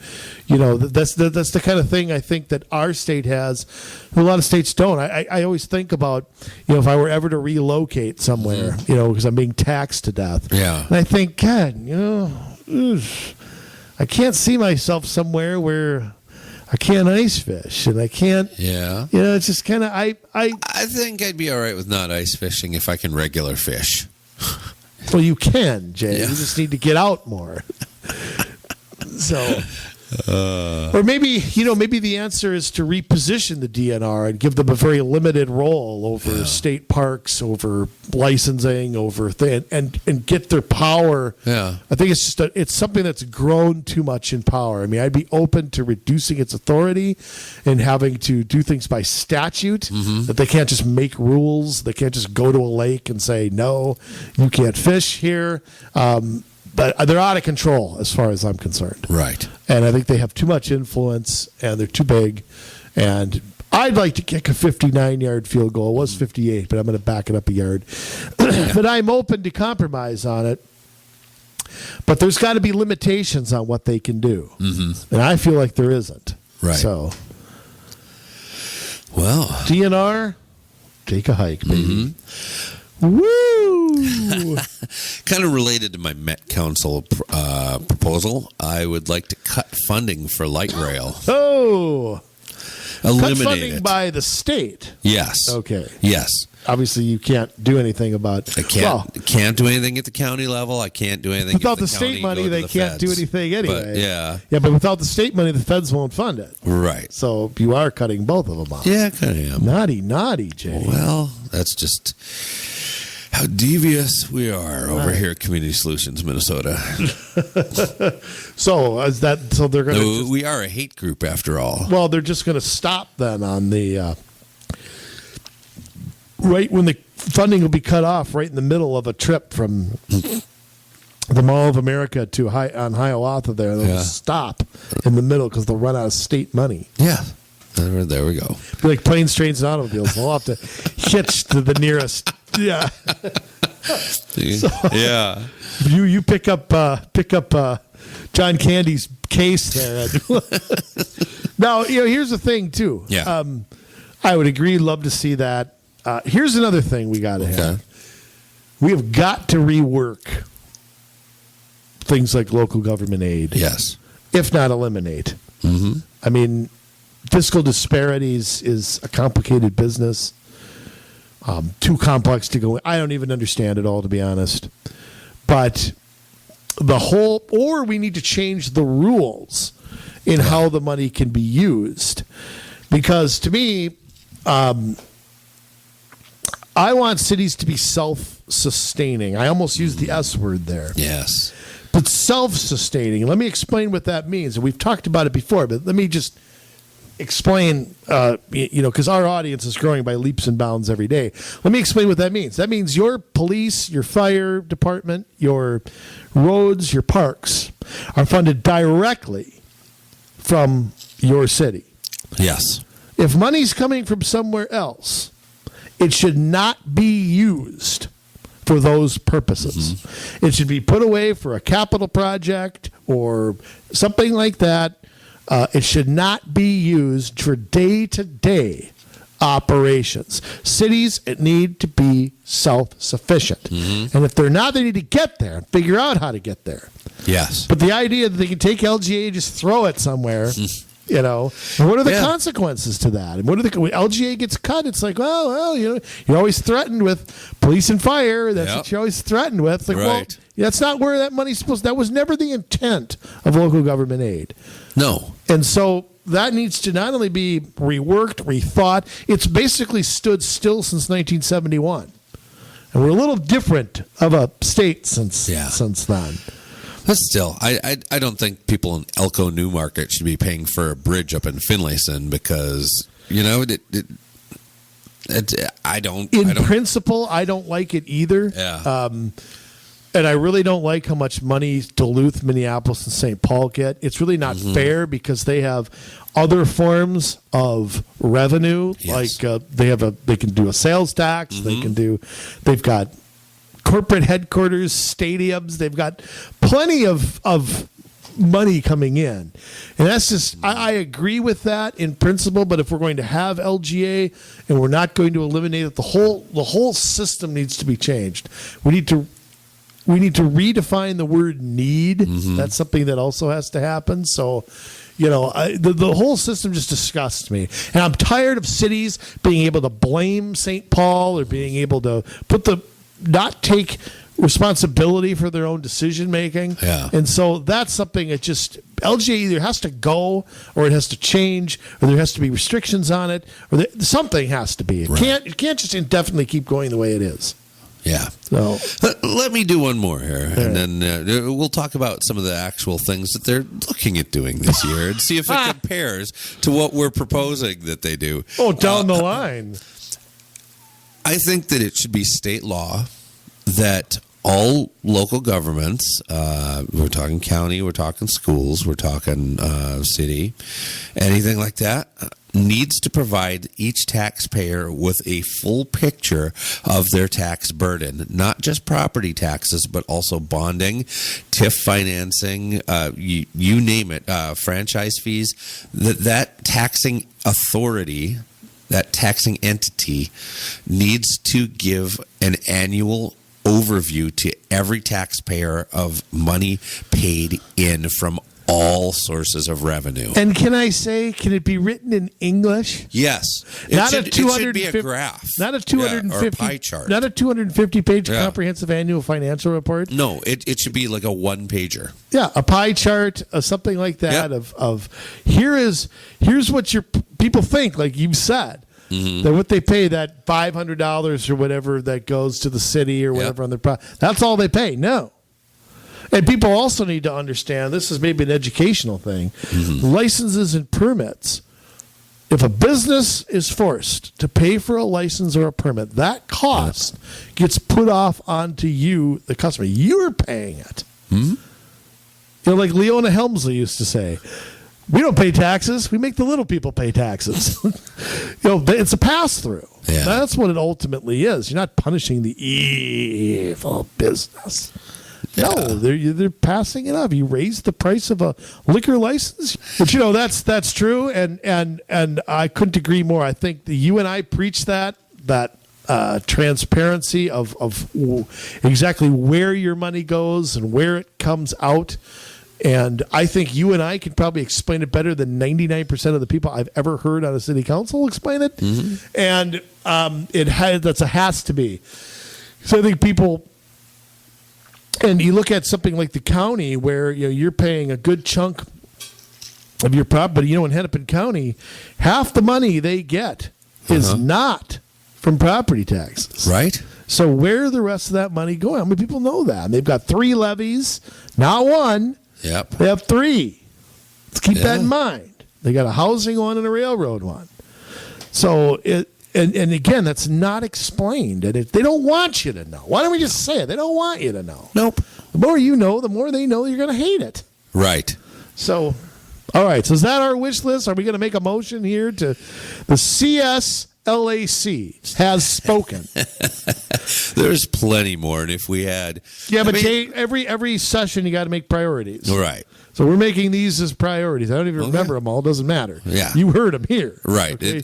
that's the kind of thing I think that our state has. A lot of states don't. I always think about if I were ever to relocate somewhere, because I'm being taxed to death. Yeah. And I think, God, I can't see myself somewhere where I can't ice fish, and I can't. Yeah. It's just kind of I think I'd be all right with not ice fishing if I can regular fish. Well, you can, Jay. Yeah. You just need to get out more. So, or maybe the answer is to reposition the DNR and give them a very limited role over state parks, over licensing, over and get their power. Yeah, I think it's something that's grown too much in power. I mean, I'd be open to reducing its authority and having to do things by statute. That they can't just make rules. They can't just go to a lake and say, no, you can't fish here. But they're out of control as far as I'm concerned. Right. And I think they have too much influence, and they're too big. And I'd like to kick a 59-yard field goal. It was 58, but I'm going to back it up a yard. But I'm open to compromise on it. But there's got to be limitations on what they can do. And I feel like there isn't. Right. So. Well, DNR, take a hike, baby. Woo! Kind of related to my Met Council proposal, I would like to cut funding for light rail. Oh! Eliminate Cut funding it. by the state. Yes. Okay. Yes. Obviously, you can't do anything about. I can't do anything at the county level. I can't do anything without if the state money. They can't do anything anyway. But, but without the state money, the feds won't fund it. Right. So you are cutting both of them off. Yeah, kind of am. Naughty, Jay. Well, that's just how devious we are over here at Community Solutions, Minnesota. So is that? So they're going to. We are a hate group, after all. Well, they're just going to stop then on the. Right when the funding will be cut off, right in the middle of a trip from the Mall of America to on Hiawatha, they'll just stop in the middle because they'll run out of state money. Yeah, there we go. Like planes, trains, and automobiles. They'll have to hitch to the nearest. Yeah. Yeah. You pick up John Candy's case there. Now here's the thing too. Yeah. I would agree. Love to see that. Here's another thing we got to have. We have got to rework things like local government aid. Yes. If not eliminate. Mm-hmm. I mean, fiscal disparities is a complicated business. Too complex to go. I don't even understand it all, to be honest. But or we need to change the rules in how the money can be used. Because to me, I want cities to be self-sustaining. I almost used the S word there. Yes. But self-sustaining. Let me explain what that means. And we've talked about it before, but let me just explain, because our audience is growing by leaps and bounds every day. Let me explain what that means. That means your police, your fire department, your roads, your parks are funded directly from your city. Yes. If money's coming from somewhere else, it should not be used for those purposes. Mm-hmm. It should be put away for a capital project or something like that. It should not be used for day-to-day operations. Cities need to be self-sufficient. Mm-hmm. And if they're not, they need to get there and figure out how to get there. Yes. But the idea that they can take LGA and just throw it somewhere... and what are the consequences to that? And when LGA gets cut, it's like, well, you're always threatened with police and fire. That's what you're always threatened with. It's like, well, that's not where that money's supposed to. That was never the intent of local government aid. No. And so that needs to not only be reworked, rethought. It's basically stood still since 1971. And we're a little different of a state since then. But still, I don't think people in Elko Newmarket should be paying for a bridge up in Finlayson because, I don't. In principle, I don't like it either. Yeah. And I really don't like how much money Duluth, Minneapolis, and St. Paul get. It's really not fair because they have other forms of revenue. Yes. Like they can do a sales tax. Mm-hmm. They've got corporate headquarters, stadiums. They've got plenty of money coming in. And that's just, I agree with that in principle, but if we're going to have LGA and we're not going to eliminate it, the whole system needs to be changed. We need to redefine the word need. Mm-hmm. That's something that also has to happen. So, the whole system just disgusts me. And I'm tired of cities being able to blame St. Paul or being able to not take responsibility for their own decision making. Yeah. And so that's something that just LGA either has to go or it has to change or there has to be restrictions on it or something has to be. It can't just indefinitely keep going the way it is. Yeah. So let me do one more here, and then we'll talk about some of the actual things that they're looking at doing this year and see if it compares to what we're proposing that they do. Oh, down the line. I think that it should be state law that all local governments, we're talking county, we're talking schools, we're talking city, anything like that, needs to provide each taxpayer with a full picture of their tax burden, not just property taxes, but also bonding, TIF financing, you name it, franchise fees, that taxing authority that taxing entity needs to give an annual overview to every taxpayer of money paid in from all sources of revenue. And can it be written in English? Yes. It should be a graph. Not a 250 or a pie chart. Not a 250-page comprehensive annual financial report. No, it should be like a one-pager. Yeah, a pie chart, something like that. Yep. Of here's what your people think, like you've said. Mm-hmm. That what they pay, that $500 or whatever that goes to the city or whatever on their that's all they pay. No. And people also need to understand, this is maybe an educational thing, licenses and permits. If a business is forced to pay for a license or a permit, that cost gets put off onto you, the customer. You're paying it. Mm-hmm. You know, like Leona Helmsley used to say, we don't pay taxes. We make the little people pay taxes. It's a pass-through. Yeah. That's what it ultimately is. You're not punishing the evil business. No, they're passing it up. You raise the price of a liquor license, but that's true, and I couldn't agree more. I think you and I preach that transparency of exactly where your money goes and where it comes out. And I think you and I can probably explain it better than 99% of the people I've ever heard on a city council explain it. Mm-hmm. And that's a has to be. So I think people, and you look at something like the county where you're paying a good chunk of your property. In Hennepin County, half the money they get is not from property taxes. Right. So where are the rest of that money going? How many people know that? And they've got 3 levies, not one. Yep. They have 3. Let's keep that in mind. They got a housing one and a railroad one. So and again, that's not explained. And they don't want you to know. Why don't we just say it? They don't want you to know. Nope. The more you know, the more they know you're going to hate it. Right. So, all right. So is that our wish list? Are we going to make a motion here to the CSLAC has spoken? There's plenty more, and if we had, Jay, every session you got to make priorities. Right. So we're making these as priorities. I don't even remember them all. It doesn't matter. Yeah. You heard them here. Right. Okay?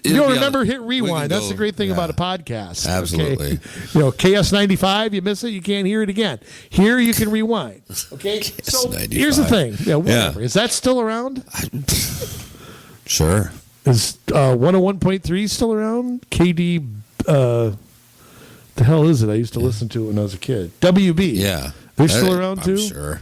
You don't remember, hit rewind. That's the great thing about a podcast. Absolutely. Okay? KS95, you miss it, you can't hear it again. Here you can rewind. Okay? So here's the thing. Yeah, whatever. Is that still around? Sure. Is 101.3 still around? KD, the hell is it? I used to listen to it when I was a kid. WB. Yeah. They're still around too? I'm sure.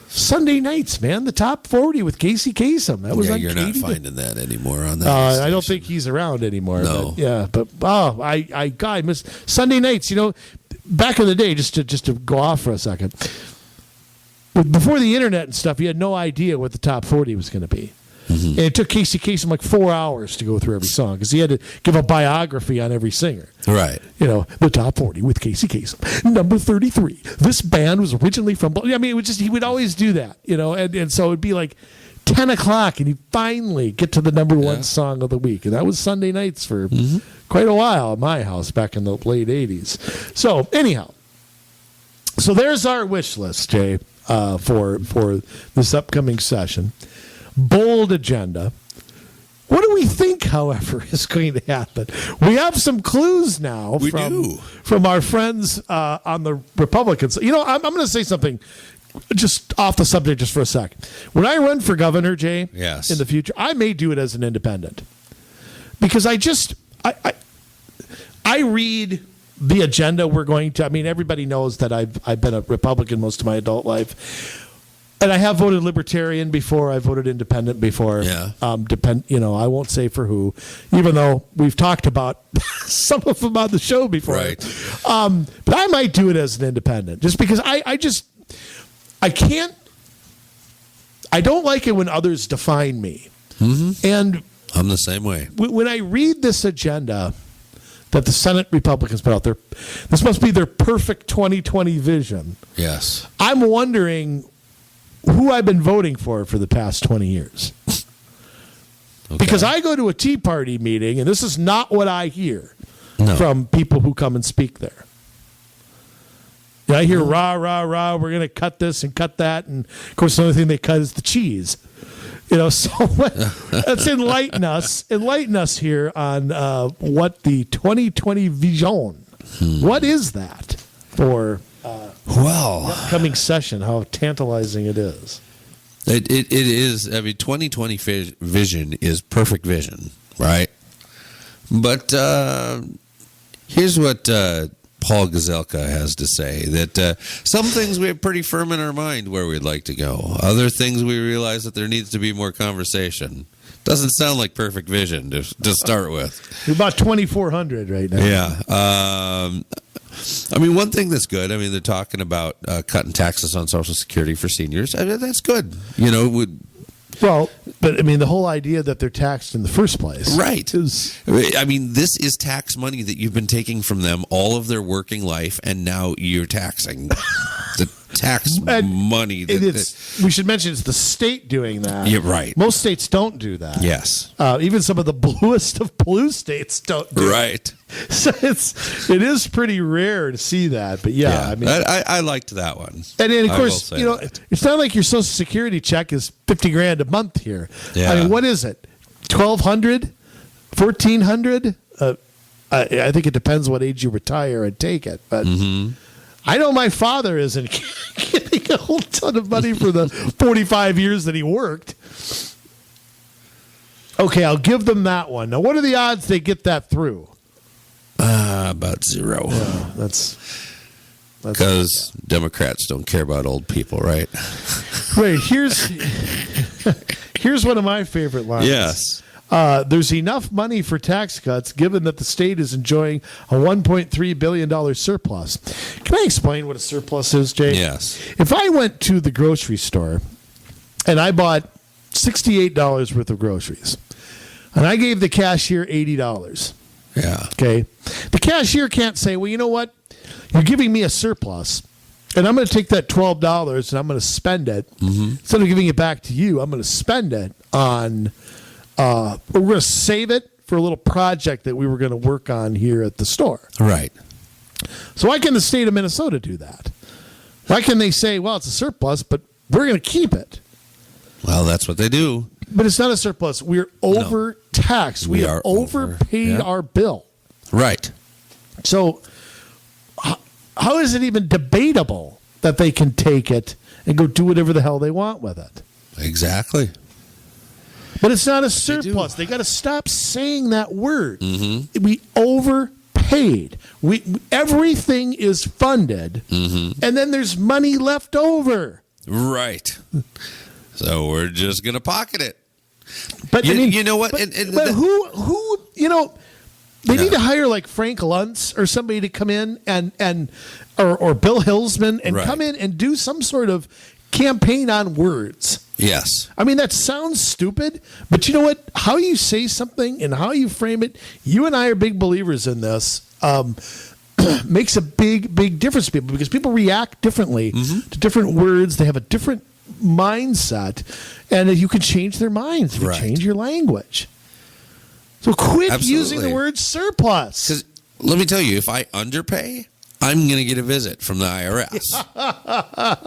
Sunday nights, man. The top 40 with Casey Kasem. That was on you're Katie. Not finding that anymore on that. I don't think he's around anymore. No. But I miss Sunday nights. Back in the day, just to go off for a second, before the internet and stuff, you had no idea what the top 40 was going to be. Mm-hmm. And it took Casey Kasem like 4 hours to go through every song because he had to give a biography on every singer. Right. The top 40 with Casey Kasem. Number 33. This band was originally from... he would always do that, and so it'd be like 10 o'clock and you finally get to the number one song of the week. And that was Sunday nights for quite a while at my house back in the late 80s. So anyhow, so there's our wish list, Jay, for this upcoming session. Bold agenda. What do we think, however, is going to happen? We have some clues now from our friends on the Republicans. I'm going to say something just off the subject just for a sec. When I run for governor, Jay, in the future, I may do it as an independent. Because I read the agenda we're going to... everybody knows that I've been a Republican most of my adult life. And I have voted Libertarian before. I voted Independent before. Yeah. I won't say for who, even though we've talked about some of them on the show before. Right. But I might do it as an independent, just because I can't. I don't like it when others define me. Mm-hmm. And I'm the same way. When I read this agenda that the Senate Republicans put out there, this must be their perfect 2020 vision. Yes. I'm wondering who I've been voting for the past 20 years. Okay. Because I go to a Tea Party meeting, and this is not what I hear from people who come and speak there. I hear rah, rah, rah, we're going to cut this and cut that. And, of course, the only thing they cut is the cheese. So let's enlighten us here on what the 2020 vision. What is that for the upcoming session? How tantalizing it is. It is. 2020 vision is perfect vision, right? But here's what Paul Gazelka has to say, that some things we have pretty firm in our mind where we'd like to go. Other things we realize that there needs to be more conversation. Doesn't sound like perfect vision to start with. You're about 2,400 right now. Yeah. One thing that's good, they're talking about cutting taxes on Social Security for seniors. That's good. Well, but the whole idea that they're taxed in the first place. Right. This is tax money that you've been taking from them all of their working life, and now you're taxing the tax money. We should mention it's the state doing that. You're right. Most states don't do that. Yes. Even some of the bluest of blue states don't do right. it. So it is pretty rare to see that, but I liked that one. And then of course, it's not like your Social Security check is $50,000 a month here. Yeah. What is it? 1,200, 1,400? I think it depends what age you retire and take it, but. Mm-hmm. I know my father isn't getting a whole ton of money for the 45 years that he worked. Okay, I'll give them that one. Now, what are the odds they get that through? About zero. Yeah, that's because Democrats don't care about old people, right? Wait, here's one of my favorite lines. Yes. There's enough money for tax cuts given that the state is enjoying a $1.3 billion surplus. Can I explain what a surplus is, Jay? Yes. If I went to the grocery store and I bought $68 worth of groceries and I gave the cashier $80. Yeah. Okay. The cashier can't say, well, you know what? You're giving me a surplus. And I'm going to take that $12 and I'm going to spend it. Mm-hmm. Instead of giving it back to you, I'm going to spend it on... we're going to save it for a little project that we were going to work on here at the store. Right. So why can the state of Minnesota do that? Why can they say, well, it's a surplus, but we're going to keep it? Well, that's what they do. But it's not a surplus. We're overtaxed. We are overpaid our bill. Right. So how is it even debatable that they can take it and go do whatever the hell they want with it? Exactly. But it's not a surplus. They got to stop saying that word. Mm-hmm. We overpaid. Everything is funded, mm-hmm. and then there's money left over. Right. So we're just going to pocket it. But you know what? But who they need to hire like Frank Luntz or somebody to come in or Bill Hillsman and come in and do some sort of campaign on words. Yes. That sounds stupid, but you know what? How you say something and how you frame it, you and I are big believers in this, makes a big, big difference to people because people react differently to different words. They have a different mindset, and you can change their minds if you change your language. So quit using the word surplus. Because let me tell you, if I underpay, I'm going to get a visit from the IRS,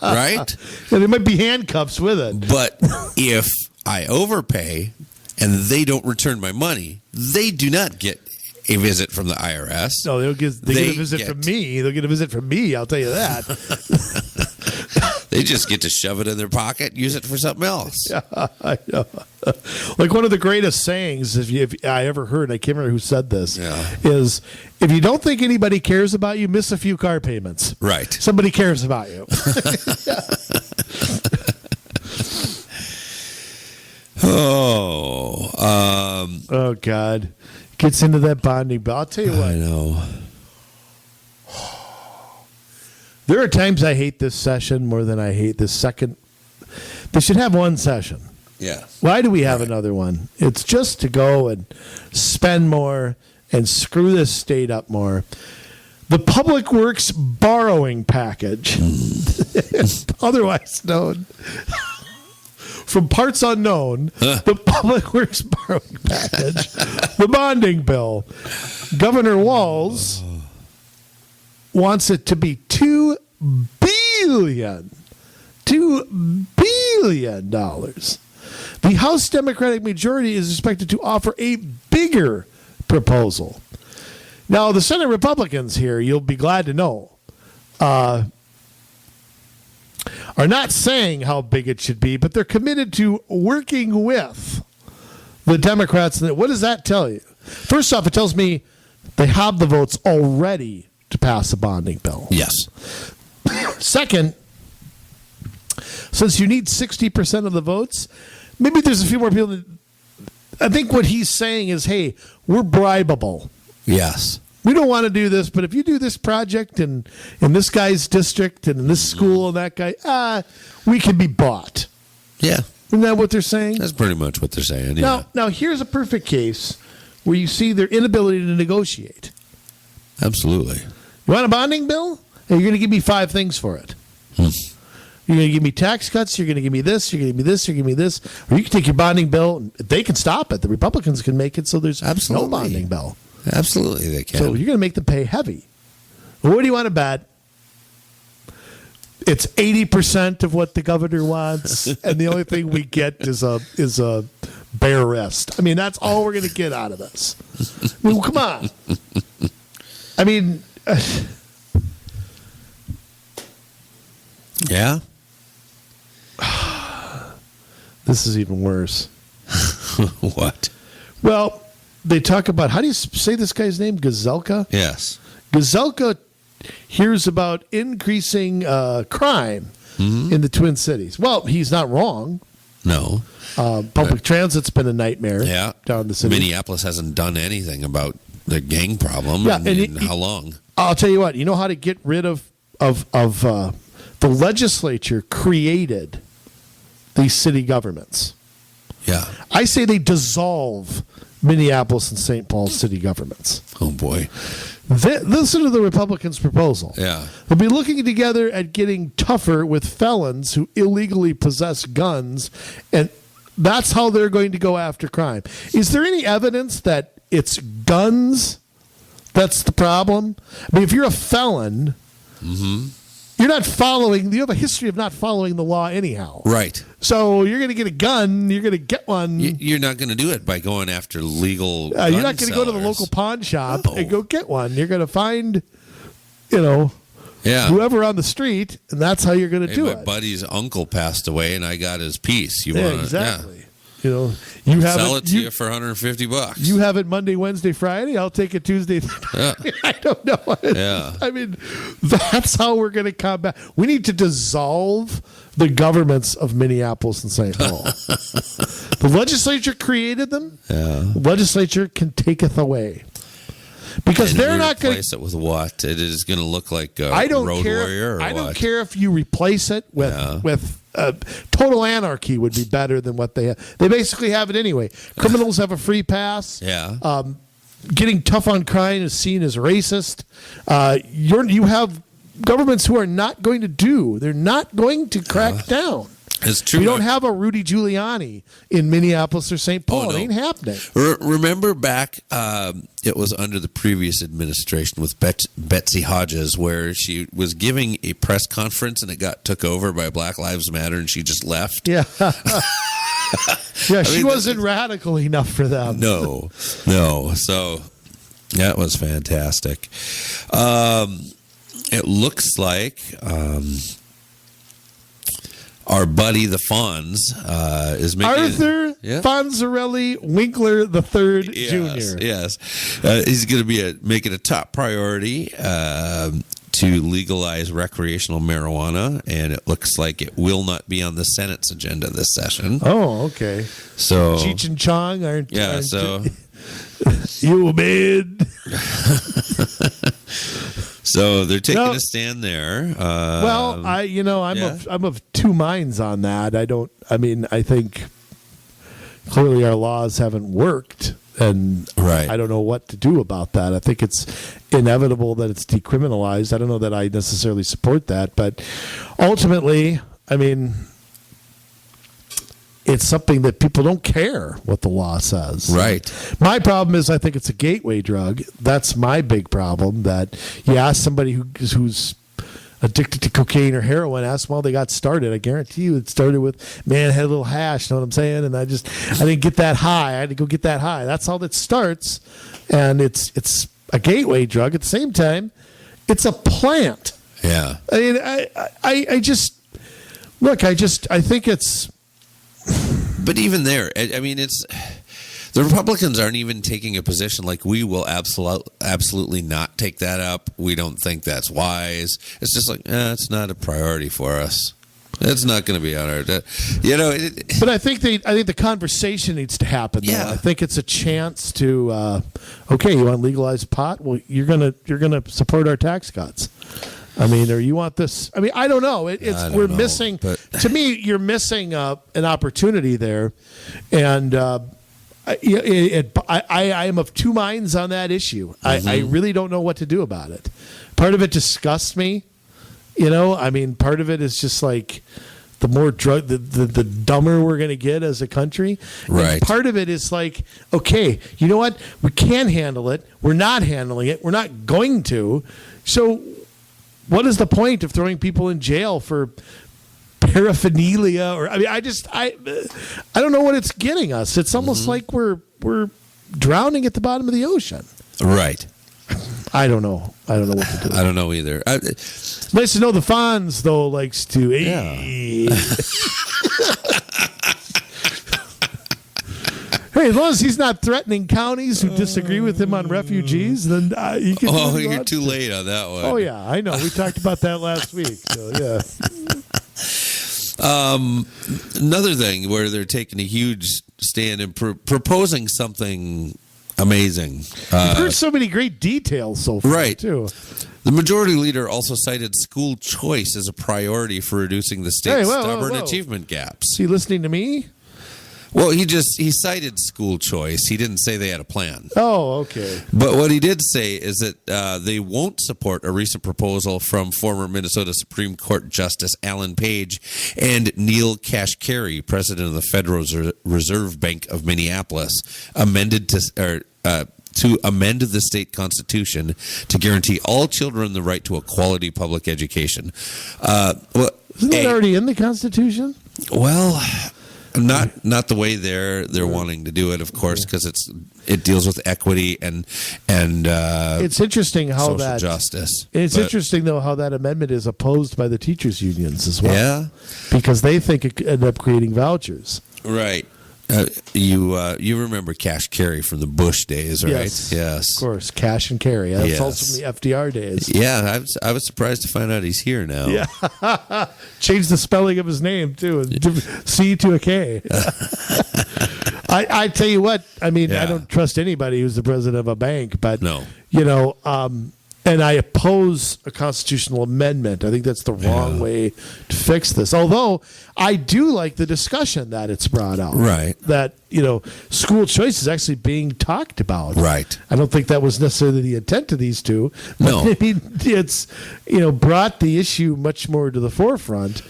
right? And there might be handcuffs with it. But if I overpay and they don't return my money, they do not get a visit from the IRS. No, they get a visit from me. They'll get a visit from me, I'll tell you that. They just get to shove it in their pocket, use it for something else. Yeah, I know. Like one of the greatest sayings if I ever heard, I can't remember who said this, is if you don't think anybody cares about you, miss a few car payments. Right. Somebody cares about you. Oh, God. Gets into that bonding bill. I'll tell you what. I know. There are times I hate this session more than I hate this second. They should have one session. Yeah. Why do we have another one? It's just to go and spend more and screw this state up more. The Public Works borrowing package, otherwise known from parts unknown, the Public Works borrowing package, the bonding bill. Governor Walz wants it to be $2 billion. The House Democratic majority is expected to offer a bigger proposal. Now, the Senate Republicans here, you'll be glad to know, are not saying how big it should be, but they're committed to working with the Democrats. What does that tell you? First off, it tells me they have the votes already to pass a bonding bill. Yes. Second, since you need 60% of the votes, maybe there's a few more people that, I think what he's saying is, hey, we're bribable. Yes. We don't want to do this, but if you do this project in this guy's district and in this school and that guy, we can be bought. Yeah. Isn't that what they're saying? That's pretty much what they're saying. Yeah. Now here's a perfect case where you see their inability to negotiate. Absolutely. You want a bonding bill? Hey, you're going to give me 5 things for it. You're going to give me tax cuts. You're going to give me this. You're going to give me this. You're going to give me this. Or you can take your bonding bill. And they can stop it. The Republicans can make it so there's no bonding bill. Absolutely, they can. So you're going to make them pay heavy. Well, what do you want to bet? It's 80% of what the governor wants, and the only thing we get is a bare wrist. I mean, that's all we're going to get out of this. I mean, come on. I mean, yeah. This is even worse. What? Well, they talk about, how do you say this guy's name? Gazelka? Yes. Gazelka hears about increasing crime in the Twin Cities. Well, he's not wrong. No. Public transit's been a nightmare down the city. Minneapolis hasn't done anything about the gang problem in how long? I'll tell you what. You know how to get rid of the legislature created these city governments. Yeah. I say they dissolve Minneapolis and St. Paul city governments. Oh, boy. Listen to the Republicans' proposal. Yeah. They'll be looking together at getting tougher with felons who illegally possess guns, and that's how they're going to go after crime. Is there any evidence that it's guns that's the problem? I mean, if you're a felon, you're not following, you have a history of not following the law anyhow. Right. So you're going to get a gun, you're going to get one. You're not going to do it by going after legal You're not going to go to the local pawn shop and go get one. You're going to find, whoever on the street, and that's how you're going to do it. My buddy's uncle passed away, and I got his piece. Exactly. You have sell it to you for $150. You have it Monday, Wednesday, Friday. I'll take it Tuesday. I don't know. Yeah. I mean, that's how we're going to combat. We need to dissolve the governments of Minneapolis and St. Paul. The legislature created them. Yeah. The legislature can taketh away. Because they're not going to replace it with what? It is going to look like a Road Warrior. I don't care if you replace it with total anarchy would be better than what they have. They basically have it anyway. Criminals have a free pass. Yeah. Getting tough on crime is seen as racist. You have governments who are not going to do. They're not going to crack down. It's true. We don't have a Rudy Giuliani in Minneapolis or St. Paul. It ain't happening. Remember back, it was under the previous administration with Betsy Hodges, where she was giving a press conference and it got took over by Black Lives Matter and she just left. Yeah. She wasn't radical enough for them. No. So that was fantastic. It looks like our buddy, the Fonz, is making Arthur Fonzarelli Winkler III Jr. Yes. He's going to be making a top priority to legalize recreational marijuana, and it looks like it will not be on the Senate's agenda this session. Oh, okay. So Cheech and Chong aren't. So you man. So they're taking a stand there. I'm of two minds on that. I think clearly our laws haven't worked, and I don't know what to do about that. I think it's inevitable that it's decriminalized. I don't know that I necessarily support that, but ultimately, it's something that people don't care what the law says. Right. My problem is I think it's a gateway drug. That's my big problem, that you ask somebody who's addicted to cocaine or heroin, ask them how they got started. I guarantee you it started with, man, I had a little hash, know what I'm saying? And I didn't get that high. I had to go get that high. That's how that starts. And it's a gateway drug. At the same time, it's a plant. Yeah. I mean, I think it's. But even there, I mean, it's. The Republicans aren't even taking a position like we will absolutely not take that up. We don't think that's wise. It's just like, it's not a priority for us. It's not going to be on our, But I think the conversation needs to happen. Though. Yeah. I think it's a chance to, okay, you want to legalize pot? Well, you're gonna support our tax cuts. I mean, or you want this? I mean, I don't know. We're missing. To me, you're missing an opportunity there, and. I am of two minds on that issue. Mm-hmm. I really don't know what to do about it. Part of it disgusts me. I mean, part of it is just like the more drug, the dumber we're going to get as a country. Right. And part of it is like, okay, you know what? We can handle it. We're not handling it. We're not going to. So what is the point of throwing people in jail for paraphernalia? Or I mean, I don't know what it's getting us. It's almost like we're drowning at the bottom of the ocean. Right. I don't know what to do. I don't know either. It's nice to know the Fonz though likes to. Yeah. Hey, as long as he's not threatening counties who disagree with him on refugees, then he can. Oh, you're too late on that one. Oh yeah, I know. We talked about that last week. So yeah. Another thing where they're taking a huge stand and proposing something amazing. I've heard so many great details so far, right. too. The majority leader also cited school choice as a priority for reducing the state's stubborn achievement gaps. Is he listening to me? Well, he cited school choice. He didn't say they had a plan. Oh, okay. But what he did say is that they won't support a recent proposal from former Minnesota Supreme Court Justice Alan Page and Neil Kashkari, president of the Federal Reserve Bank of Minneapolis, to amend the state constitution to guarantee all children the right to a quality public education. Isn't that already in the Constitution? Well, not the way they're wanting to do it, of course, because it deals with equity and it's interesting how social justice. It's interesting though how that amendment is opposed by the teachers unions as well. Yeah, because they think it could end up creating vouchers. Right. You remember Cash Carey from the Bush days, right? Yes, of course, Cash and Carry. That's also from the FDR days. Yeah, I was surprised to find out he's here now. Yeah, changed the spelling of his name too, C to a K. I tell you what, I mean, I don't trust anybody who's the president of a bank, but no, and I oppose a constitutional amendment. I think that's the wrong way to fix this. Although I do like the discussion that it's brought out. Right. That, school choice is actually being talked about. Right. I don't think that was necessarily the intent of these two. But no. I mean, it's, brought the issue much more to the forefront.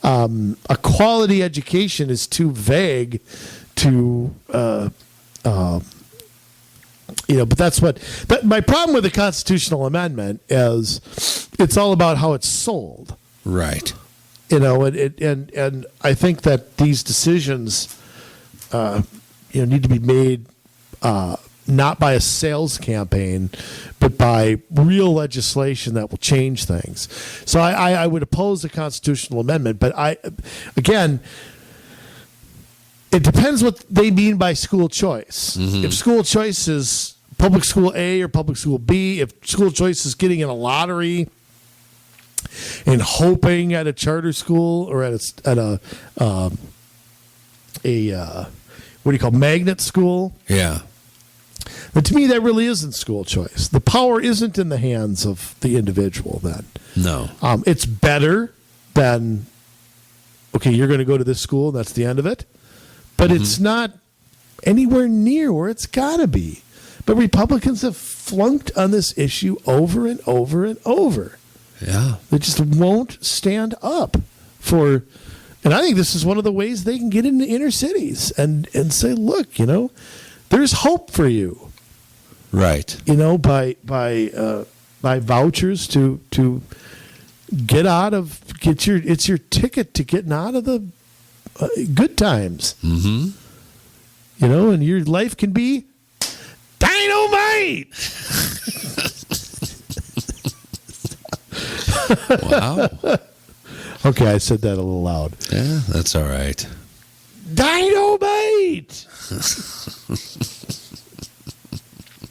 A quality education is too vague to... but that's but my problem with the constitutional amendment is it's all about how it's sold. Right. And I think that these decisions, need to be made not by a sales campaign, but by real legislation that will change things. So I would oppose the constitutional amendment, but it depends what they mean by school choice. Mm-hmm. If school choice is public school A or public school B, if school choice is getting in a lottery and hoping at a charter school or at a magnet school. Yeah. But to me, that really isn't school choice. The power isn't in the hands of the individual then. No. It's better than, okay, you're going to go to this school and that's the end of it. But it's not anywhere near where it's got to be. But Republicans have flunked on this issue over and over and over. Yeah. They just won't stand up for, and I think this is one of the ways they can get into inner cities and say, look, there's hope for you. Right. By vouchers to it's your ticket to getting out of the good times. Mm-hmm. You know, and your life can be dynamite. Wow. Okay, I said that a little loud. Yeah, that's all right. Dynamite.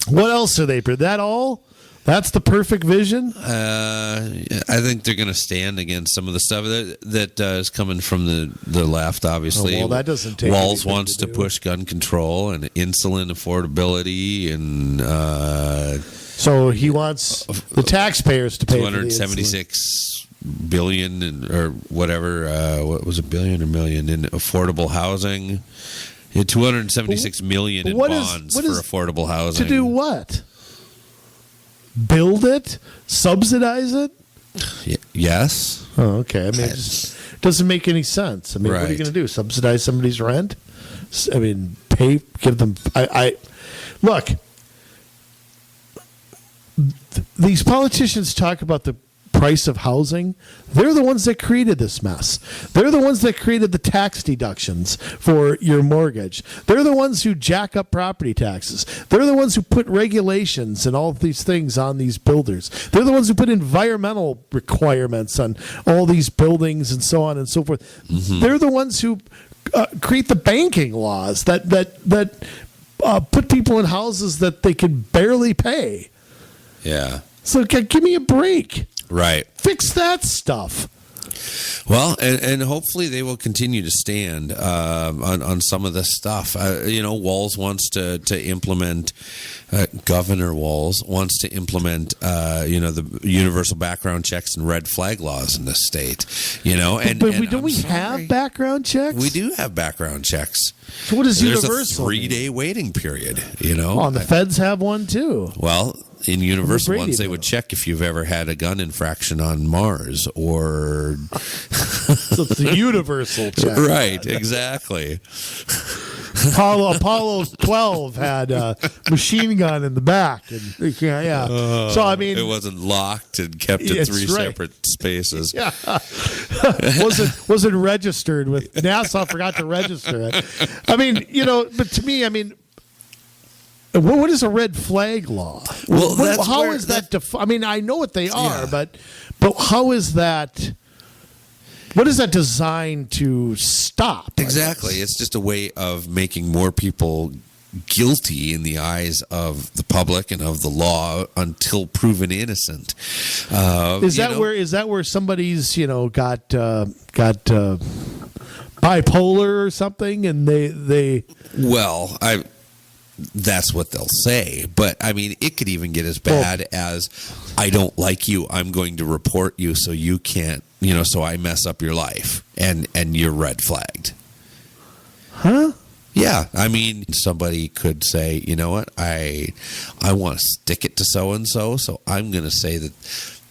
What else are they? That all? That's the perfect vision? I think they're going to stand against some of the stuff that is coming from the left, obviously. Oh, well, that doesn't take Walz anything wants to do. push gun control and insulin affordability and so he wants the taxpayers to pay for the insulin. $276 billion or whatever. What was it, billion or million in affordable housing? Yeah, $276 million in bonds for affordable housing. To do what? Build it? Subsidize it? Yes. Oh, okay. I mean, it just doesn't make any sense. I mean, what are you going to do? Subsidize somebody's rent? I mean, give them. Look. These politicians talk about the price of housing. They're the ones that created this mess. They're the ones that created the tax deductions for your mortgage. They're the ones who jack up property taxes. They're the ones who put regulations and all of these things on these builders. They're the ones who put environmental requirements on all these buildings and so on and so forth. Mm-hmm. They're the ones who create the banking laws that put people in houses that they can barely pay. Yeah. So give me a break. Right. Fix that stuff. Well, and hopefully they will continue to stand on some of this stuff. Walz wants to implement, Governor Walz wants to implement, the universal background checks and red flag laws in this state. Don't we have background checks? We do have background checks. So what is universal? There's a 3-day waiting period. Oh, and the feds have one too. Well, in universal ones, they would check if you've ever had a gun infraction on Mars or. So it's a universal check. Right, exactly. Apollo 12 had a machine gun in the back. And, so, I mean. It wasn't locked and kept in 3 separate spaces. Yeah. wasn't registered with. NASA forgot to register it. I mean, but to me, I mean. What is a red flag law? Well, how is that? I mean, I know what they are, but how is that? What is that designed to stop? Exactly, it's just a way of making more people guilty in the eyes of the public and of the law until proven innocent. Is that where somebody's got bipolar or something, and they that's what they'll say. But, I mean, it could even get as bad as, I don't like you, I'm going to report you so you can't, so I mess up your life, and you're red flagged. Huh? Yeah. I mean, somebody could say, you know what, I want to stick it to so-and-so, so I'm going to say that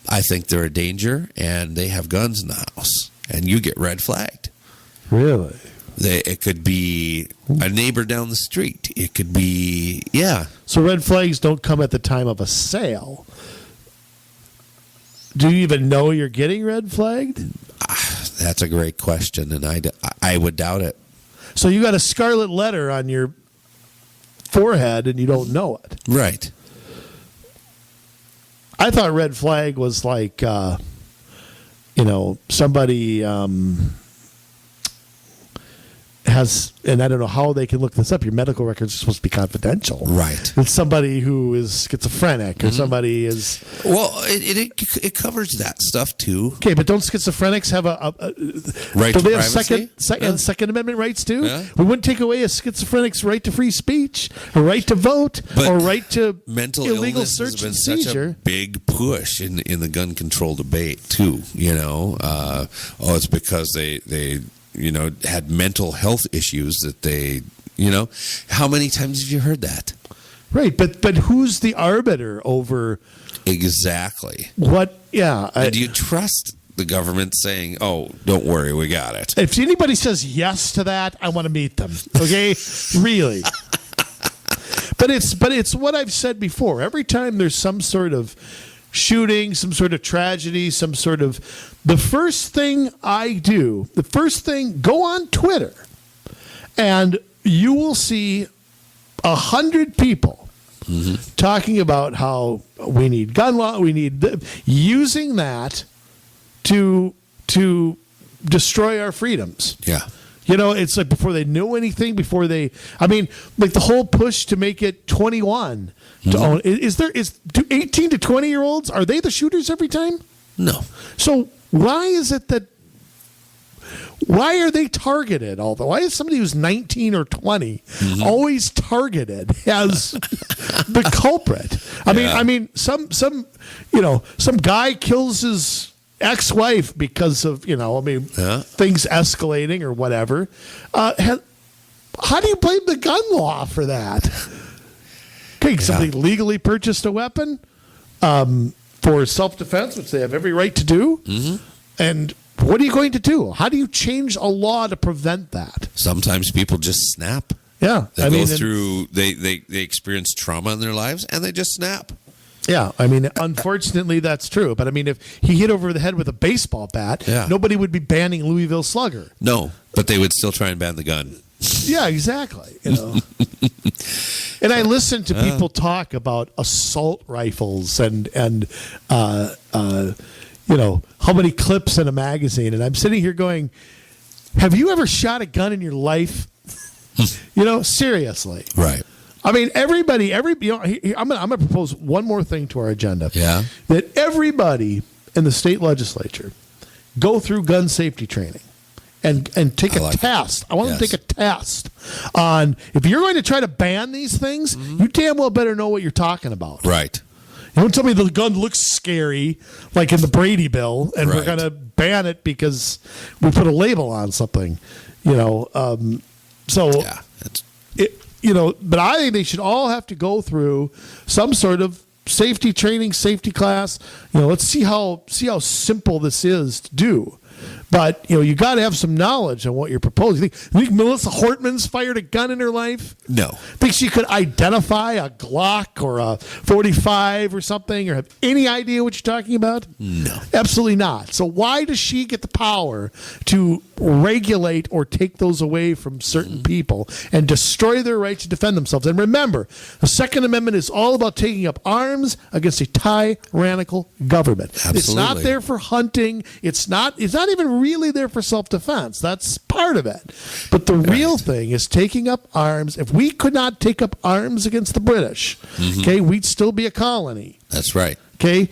I think they're a danger, and they have guns in the house, and you get red flagged. Really? It could be a neighbor down the street. It could be, yeah. So red flags don't come at the time of a sale. Do you even know you're getting red flagged? That's a great question, and I would doubt it. So you got a scarlet letter on your forehead, and you don't know it. Right. I thought red flag was like, somebody... has, and I don't know how they can look this up. Your medical records are supposed to be confidential, right? It's somebody who is schizophrenic, or somebody is. Well, it covers that stuff too. Okay, but don't schizophrenics have a right? Do they have privacy? Second Amendment rights too? Yeah. We wouldn't take away a schizophrenic's right to free speech, or right to vote, or right to mental illegal illness search has been and such seizure. a big push in the gun control debate too. It's because they had mental health issues that they, how many times have you heard that? Right, but who's the arbiter over exactly what? Yeah, and do you trust the government saying, "Oh, don't worry, we got it"? If anybody says yes to that, I want to meet them. Okay, really. But it's what I've said before. Every time there's some sort of shooting, some sort of tragedy, some sort of... The first thing go on Twitter, and you will see 100 people talking about how we need gun law, using that to destroy our freedoms. Yeah. It's like before they know anything, like the whole push to make it 21 to own. Do 18 to 20-year-olds, are they the shooters every time? No. So why are they targeted? Why is somebody who's 19 or 20 always targeted as the culprit? I mean, some guy kills his ex-wife because of things escalating or whatever. How do you blame the gun law for that? Okay, somebody legally purchased a weapon for self-defense, which they have every right to do, and what are you going to do? How do you change a law to prevent that? Sometimes people just snap. Yeah, they experience trauma in their lives and they just snap. Yeah, unfortunately that's true. But if he hit over the head with a baseball bat, nobody would be banning Louisville Slugger. No, but they would still try and ban the gun. Yeah, exactly. And I listen to people talk about assault rifles and how many clips in a magazine, and I'm sitting here going, have you ever shot a gun in your life? Seriously. Right. Everybody, I'm gonna propose one more thing to our agenda. Yeah. That everybody in the state legislature go through gun safety training and take a test. I want them to take a test on, if you're going to try to ban these things, you damn well better know what you're talking about. Right. You don't tell me the gun looks scary, like in the Brady bill, and we're going to ban it because we put a label on something. But I think they should all have to go through some sort of safety training, safety class. Let's see how simple this is to do. But, you got to have some knowledge on what you're proposing. You think Melissa Hortman's fired a gun in her life? No. Think she could identify a Glock or a 45 or something, or have any idea what you're talking about? No. Absolutely not. So why does she get the power to regulate or take those away from certain people and destroy their right to defend themselves? And remember, the Second Amendment is all about taking up arms against a tyrannical government. Absolutely. It's not there for hunting. It's not even really there for self-defense. That's part of it. But the real thing is taking up arms. If we could not take up arms against the British, we'd still be a colony. That's right. Okay,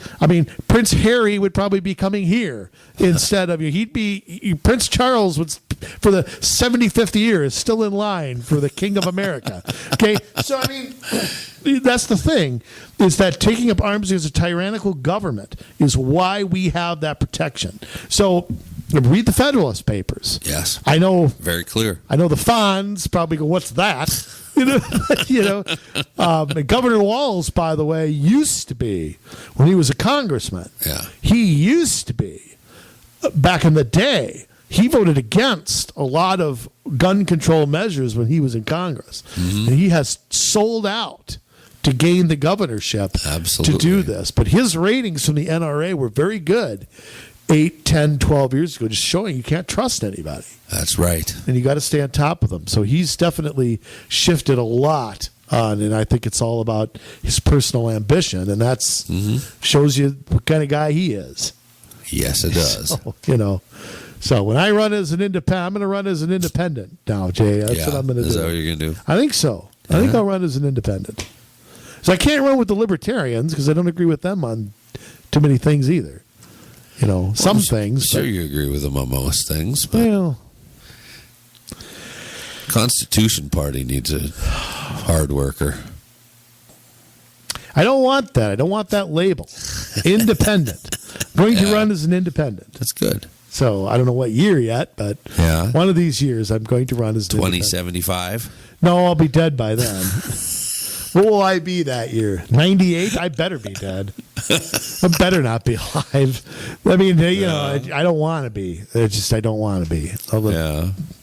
Prince Harry would probably be coming here instead of you. Prince Charles would, for the 75th year, is still in line for the King of America. Okay, so that's the thing, is that taking up arms against a tyrannical government is why we have that protection. So read the Federalist Papers. Yes, I know. Very clear. I know the Fonz probably go, "What's that?" Governor Walz, by the way, used to be, when he was a congressman, he used to be, back in the day, he voted against a lot of gun control measures when he was in Congress. And he has sold out to gain the governorship to do this. But his ratings from the NRA were very good 8, 10, 12 years ago, just showing you can't trust anybody. That's right. And you got to stay on top of them. So he's definitely shifted a lot on, and I think it's all about his personal ambition, and that's shows you what kind of guy he is. Yes, it does. So when I run as an independent, I'm going to run as an independent now, Jay. That's what I'm going to do. Is that what you're going to do? I think so. I think I'll run as an independent. So I can't run with the libertarians because I don't agree with them on too many things either. Some things. Sure, you agree with them on most things. But well, Constitution Party needs a hard worker. I don't want that. I don't want that label. Independent. Going to run as an independent. That's good. So I don't know what year yet, but one of these years I'm going to run as 2075. No, I'll be dead by then. What will I be that year? 98? I better be dead. I better not be alive. I mean, I don't want to be. I don't want to be.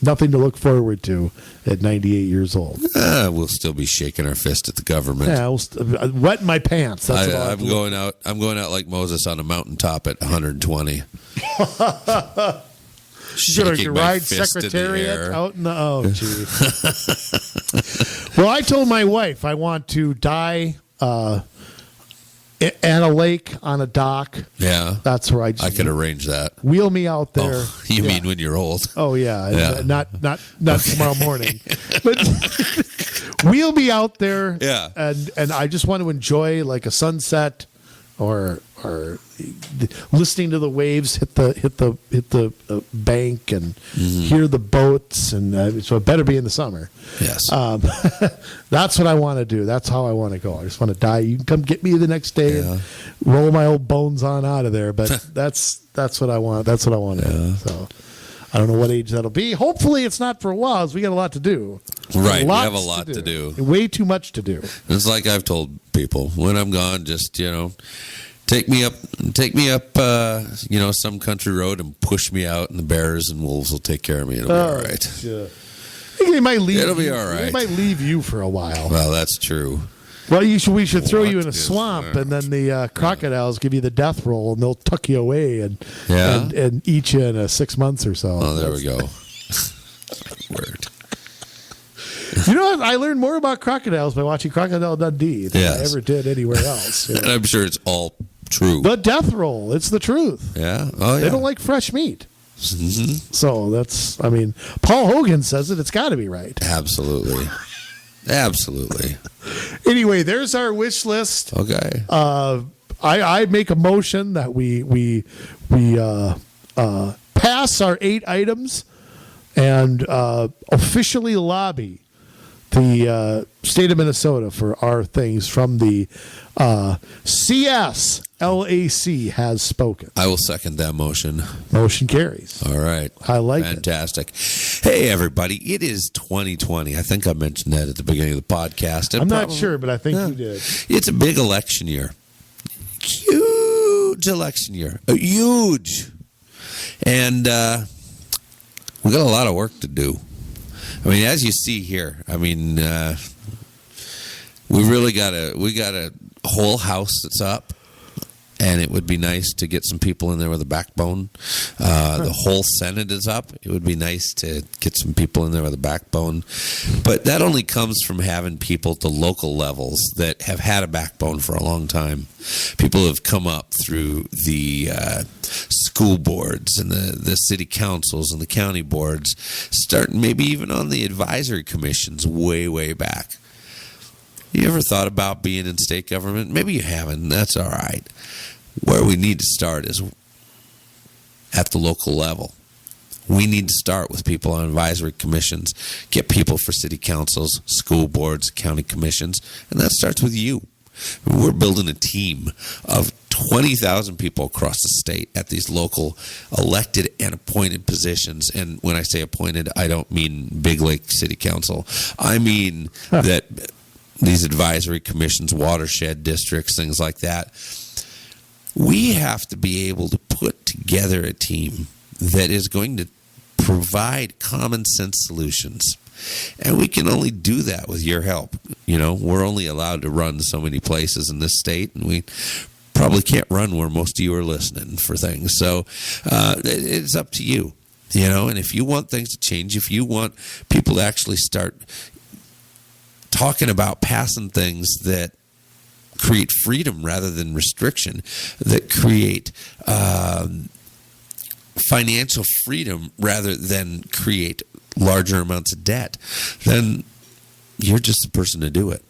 Nothing to look forward to at 98 years old. We'll still be shaking our fist at the government. Yeah, wetting my pants. That's what I'm going out. I'm going out like Moses on a mountaintop at 120. You're going to ride Secretariat out in the... Oh, gee. Well, I told my wife I want to die at a lake on a dock. Yeah. That's where I could arrange that. Wheel me out there. Oh, you mean when you're old? Oh, yeah. Not tomorrow morning. But wheel me out there. Yeah. And I just want to enjoy like a sunset or listening to the waves hit the bank and hear the boats, and so it better be in the summer. Yes, that's what I want to do. That's how I want to go. I just want to die. You can come get me the next day and roll my old bones on out of there. But that's what I want. That's what I want to do. So I don't know what age that'll be. Hopefully, it's not for a while. 'Cause we got a lot to do. Right, we have a lot to do. Way too much to do. It's like I've told people, when I'm gone, just take me up, some country road and push me out, and the bears and wolves will take care of me. It'll be all right. Yeah. I think they might leave. It'll be all right. They might leave you for a while. Well, that's true. Well, we should throw you in a swamp, and then the crocodiles give you the death roll, and they'll tuck you away and eat you in 6 months or so. Oh, there we go. Word. You know what? I learned more about crocodiles by watching Crocodile Dundee than I ever did anywhere else. And I'm sure it's all true. The death roll. It's the truth. Yeah. Oh, yeah. They don't like fresh meat. Mm-hmm. So Paul Hogan says it. It's got to be right. Absolutely. Absolutely. Anyway, there's our wish list. Okay. I make a motion that we pass our 8 items and officially lobby the state of Minnesota for our things from the CSLAC has spoken. I will second that motion. Motion carries. All right. I like Fantastic. Hey, everybody. It is 2020. I think I mentioned that at the beginning of the podcast. I'm not sure, but I think you did. It's a big election year. Huge election year. Huge. And we got a lot of work to do. I mean, as you see here, we got a whole house that's up, and it would be nice to get some people in there with a backbone. The whole Senate is up. It would be nice to get some people in there with a backbone. But that only comes from having people at the local levels that have had a backbone for a long time. People who have come up through the school boards and the city councils and the county boards, starting maybe even on the advisory commissions way, way back. You ever thought about being in state government? Maybe you haven't. That's all right. Where we need to start is at the local level. We need to start with people on advisory commissions, get people for city councils, school boards, county commissions, and that starts with you. We're building a team of 20,000 people across the state at these local elected and appointed positions. And when I say appointed, I don't mean Big Lake City Council. I mean that these advisory commissions, watershed districts, things like that. We have to be able to put together a team that is going to provide common sense solutions. And we can only do that with your help. We're only allowed to run so many places in this state, and we probably can't run where most of you are listening for things. So it's up to you, and if you want things to change, if you want people to actually start talking about passing things that create freedom rather than restriction, that create financial freedom rather than create larger amounts of debt, then you're just the person to do it.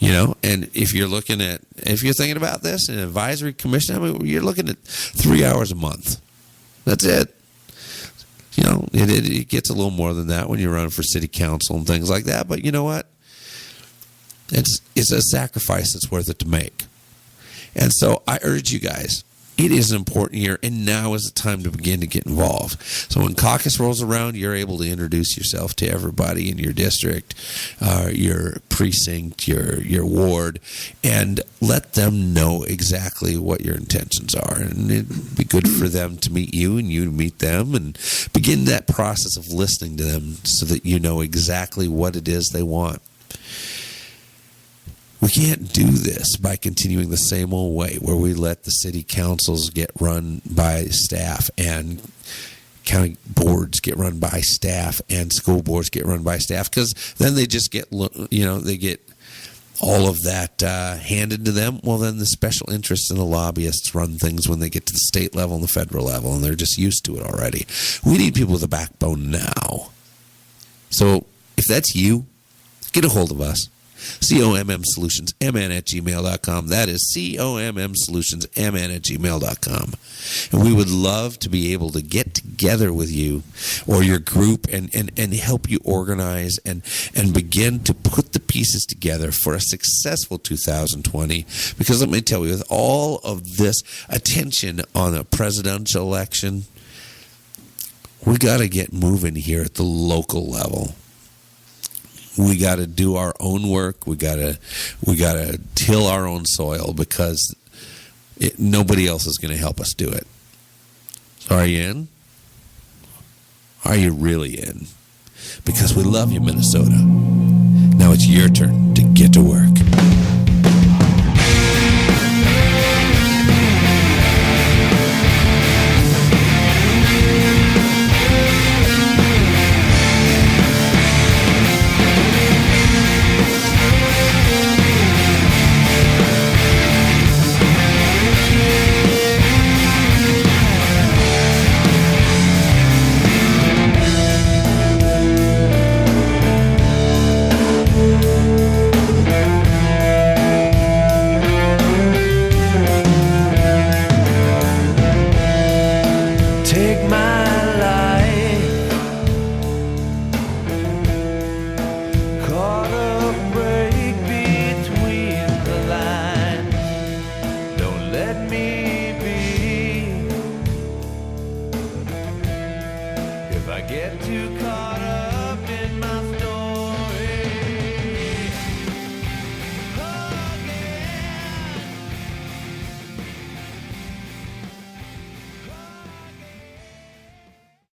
And if you're thinking about this, an advisory commission, you're looking at 3 hours a month. That's it. It gets a little more than that when you're running for city council and things like that. But you know what? It's a sacrifice that's worth it to make. And so I urge you guys, It is an important year, and now is the time to begin to get involved. So when caucus rolls around, you're able to introduce yourself to everybody in your district, your precinct, your ward, and let them know exactly what your intentions are. And it'd be good for them to meet you and you to meet them, and begin that process of listening to them so that you know exactly what it is they want. We can't do this by continuing the same old way where we let the city councils get run by staff and county boards get run by staff and school boards get run by staff, because then they just get, they get all of that handed to them. Well, then the special interests and the lobbyists run things when they get to the state level and the federal level, and they're just used to it already. We need people with a backbone now. So if that's you, get a hold of us. COMMsolutionsmn@gmail.com. That is COMMsolutionsmn@gmail.com. And we would love to be able to get together with you or your group and help you organize and begin to put the pieces together for a successful 2020. Because let me tell you, with all of this attention on a presidential election, we got to get moving here at the local level. We got to do our own work. We got to till our own soil, because nobody else is going to help us do it. So are you in? Are you really in? Because we love you, Minnesota. Now it's your turn to get to work.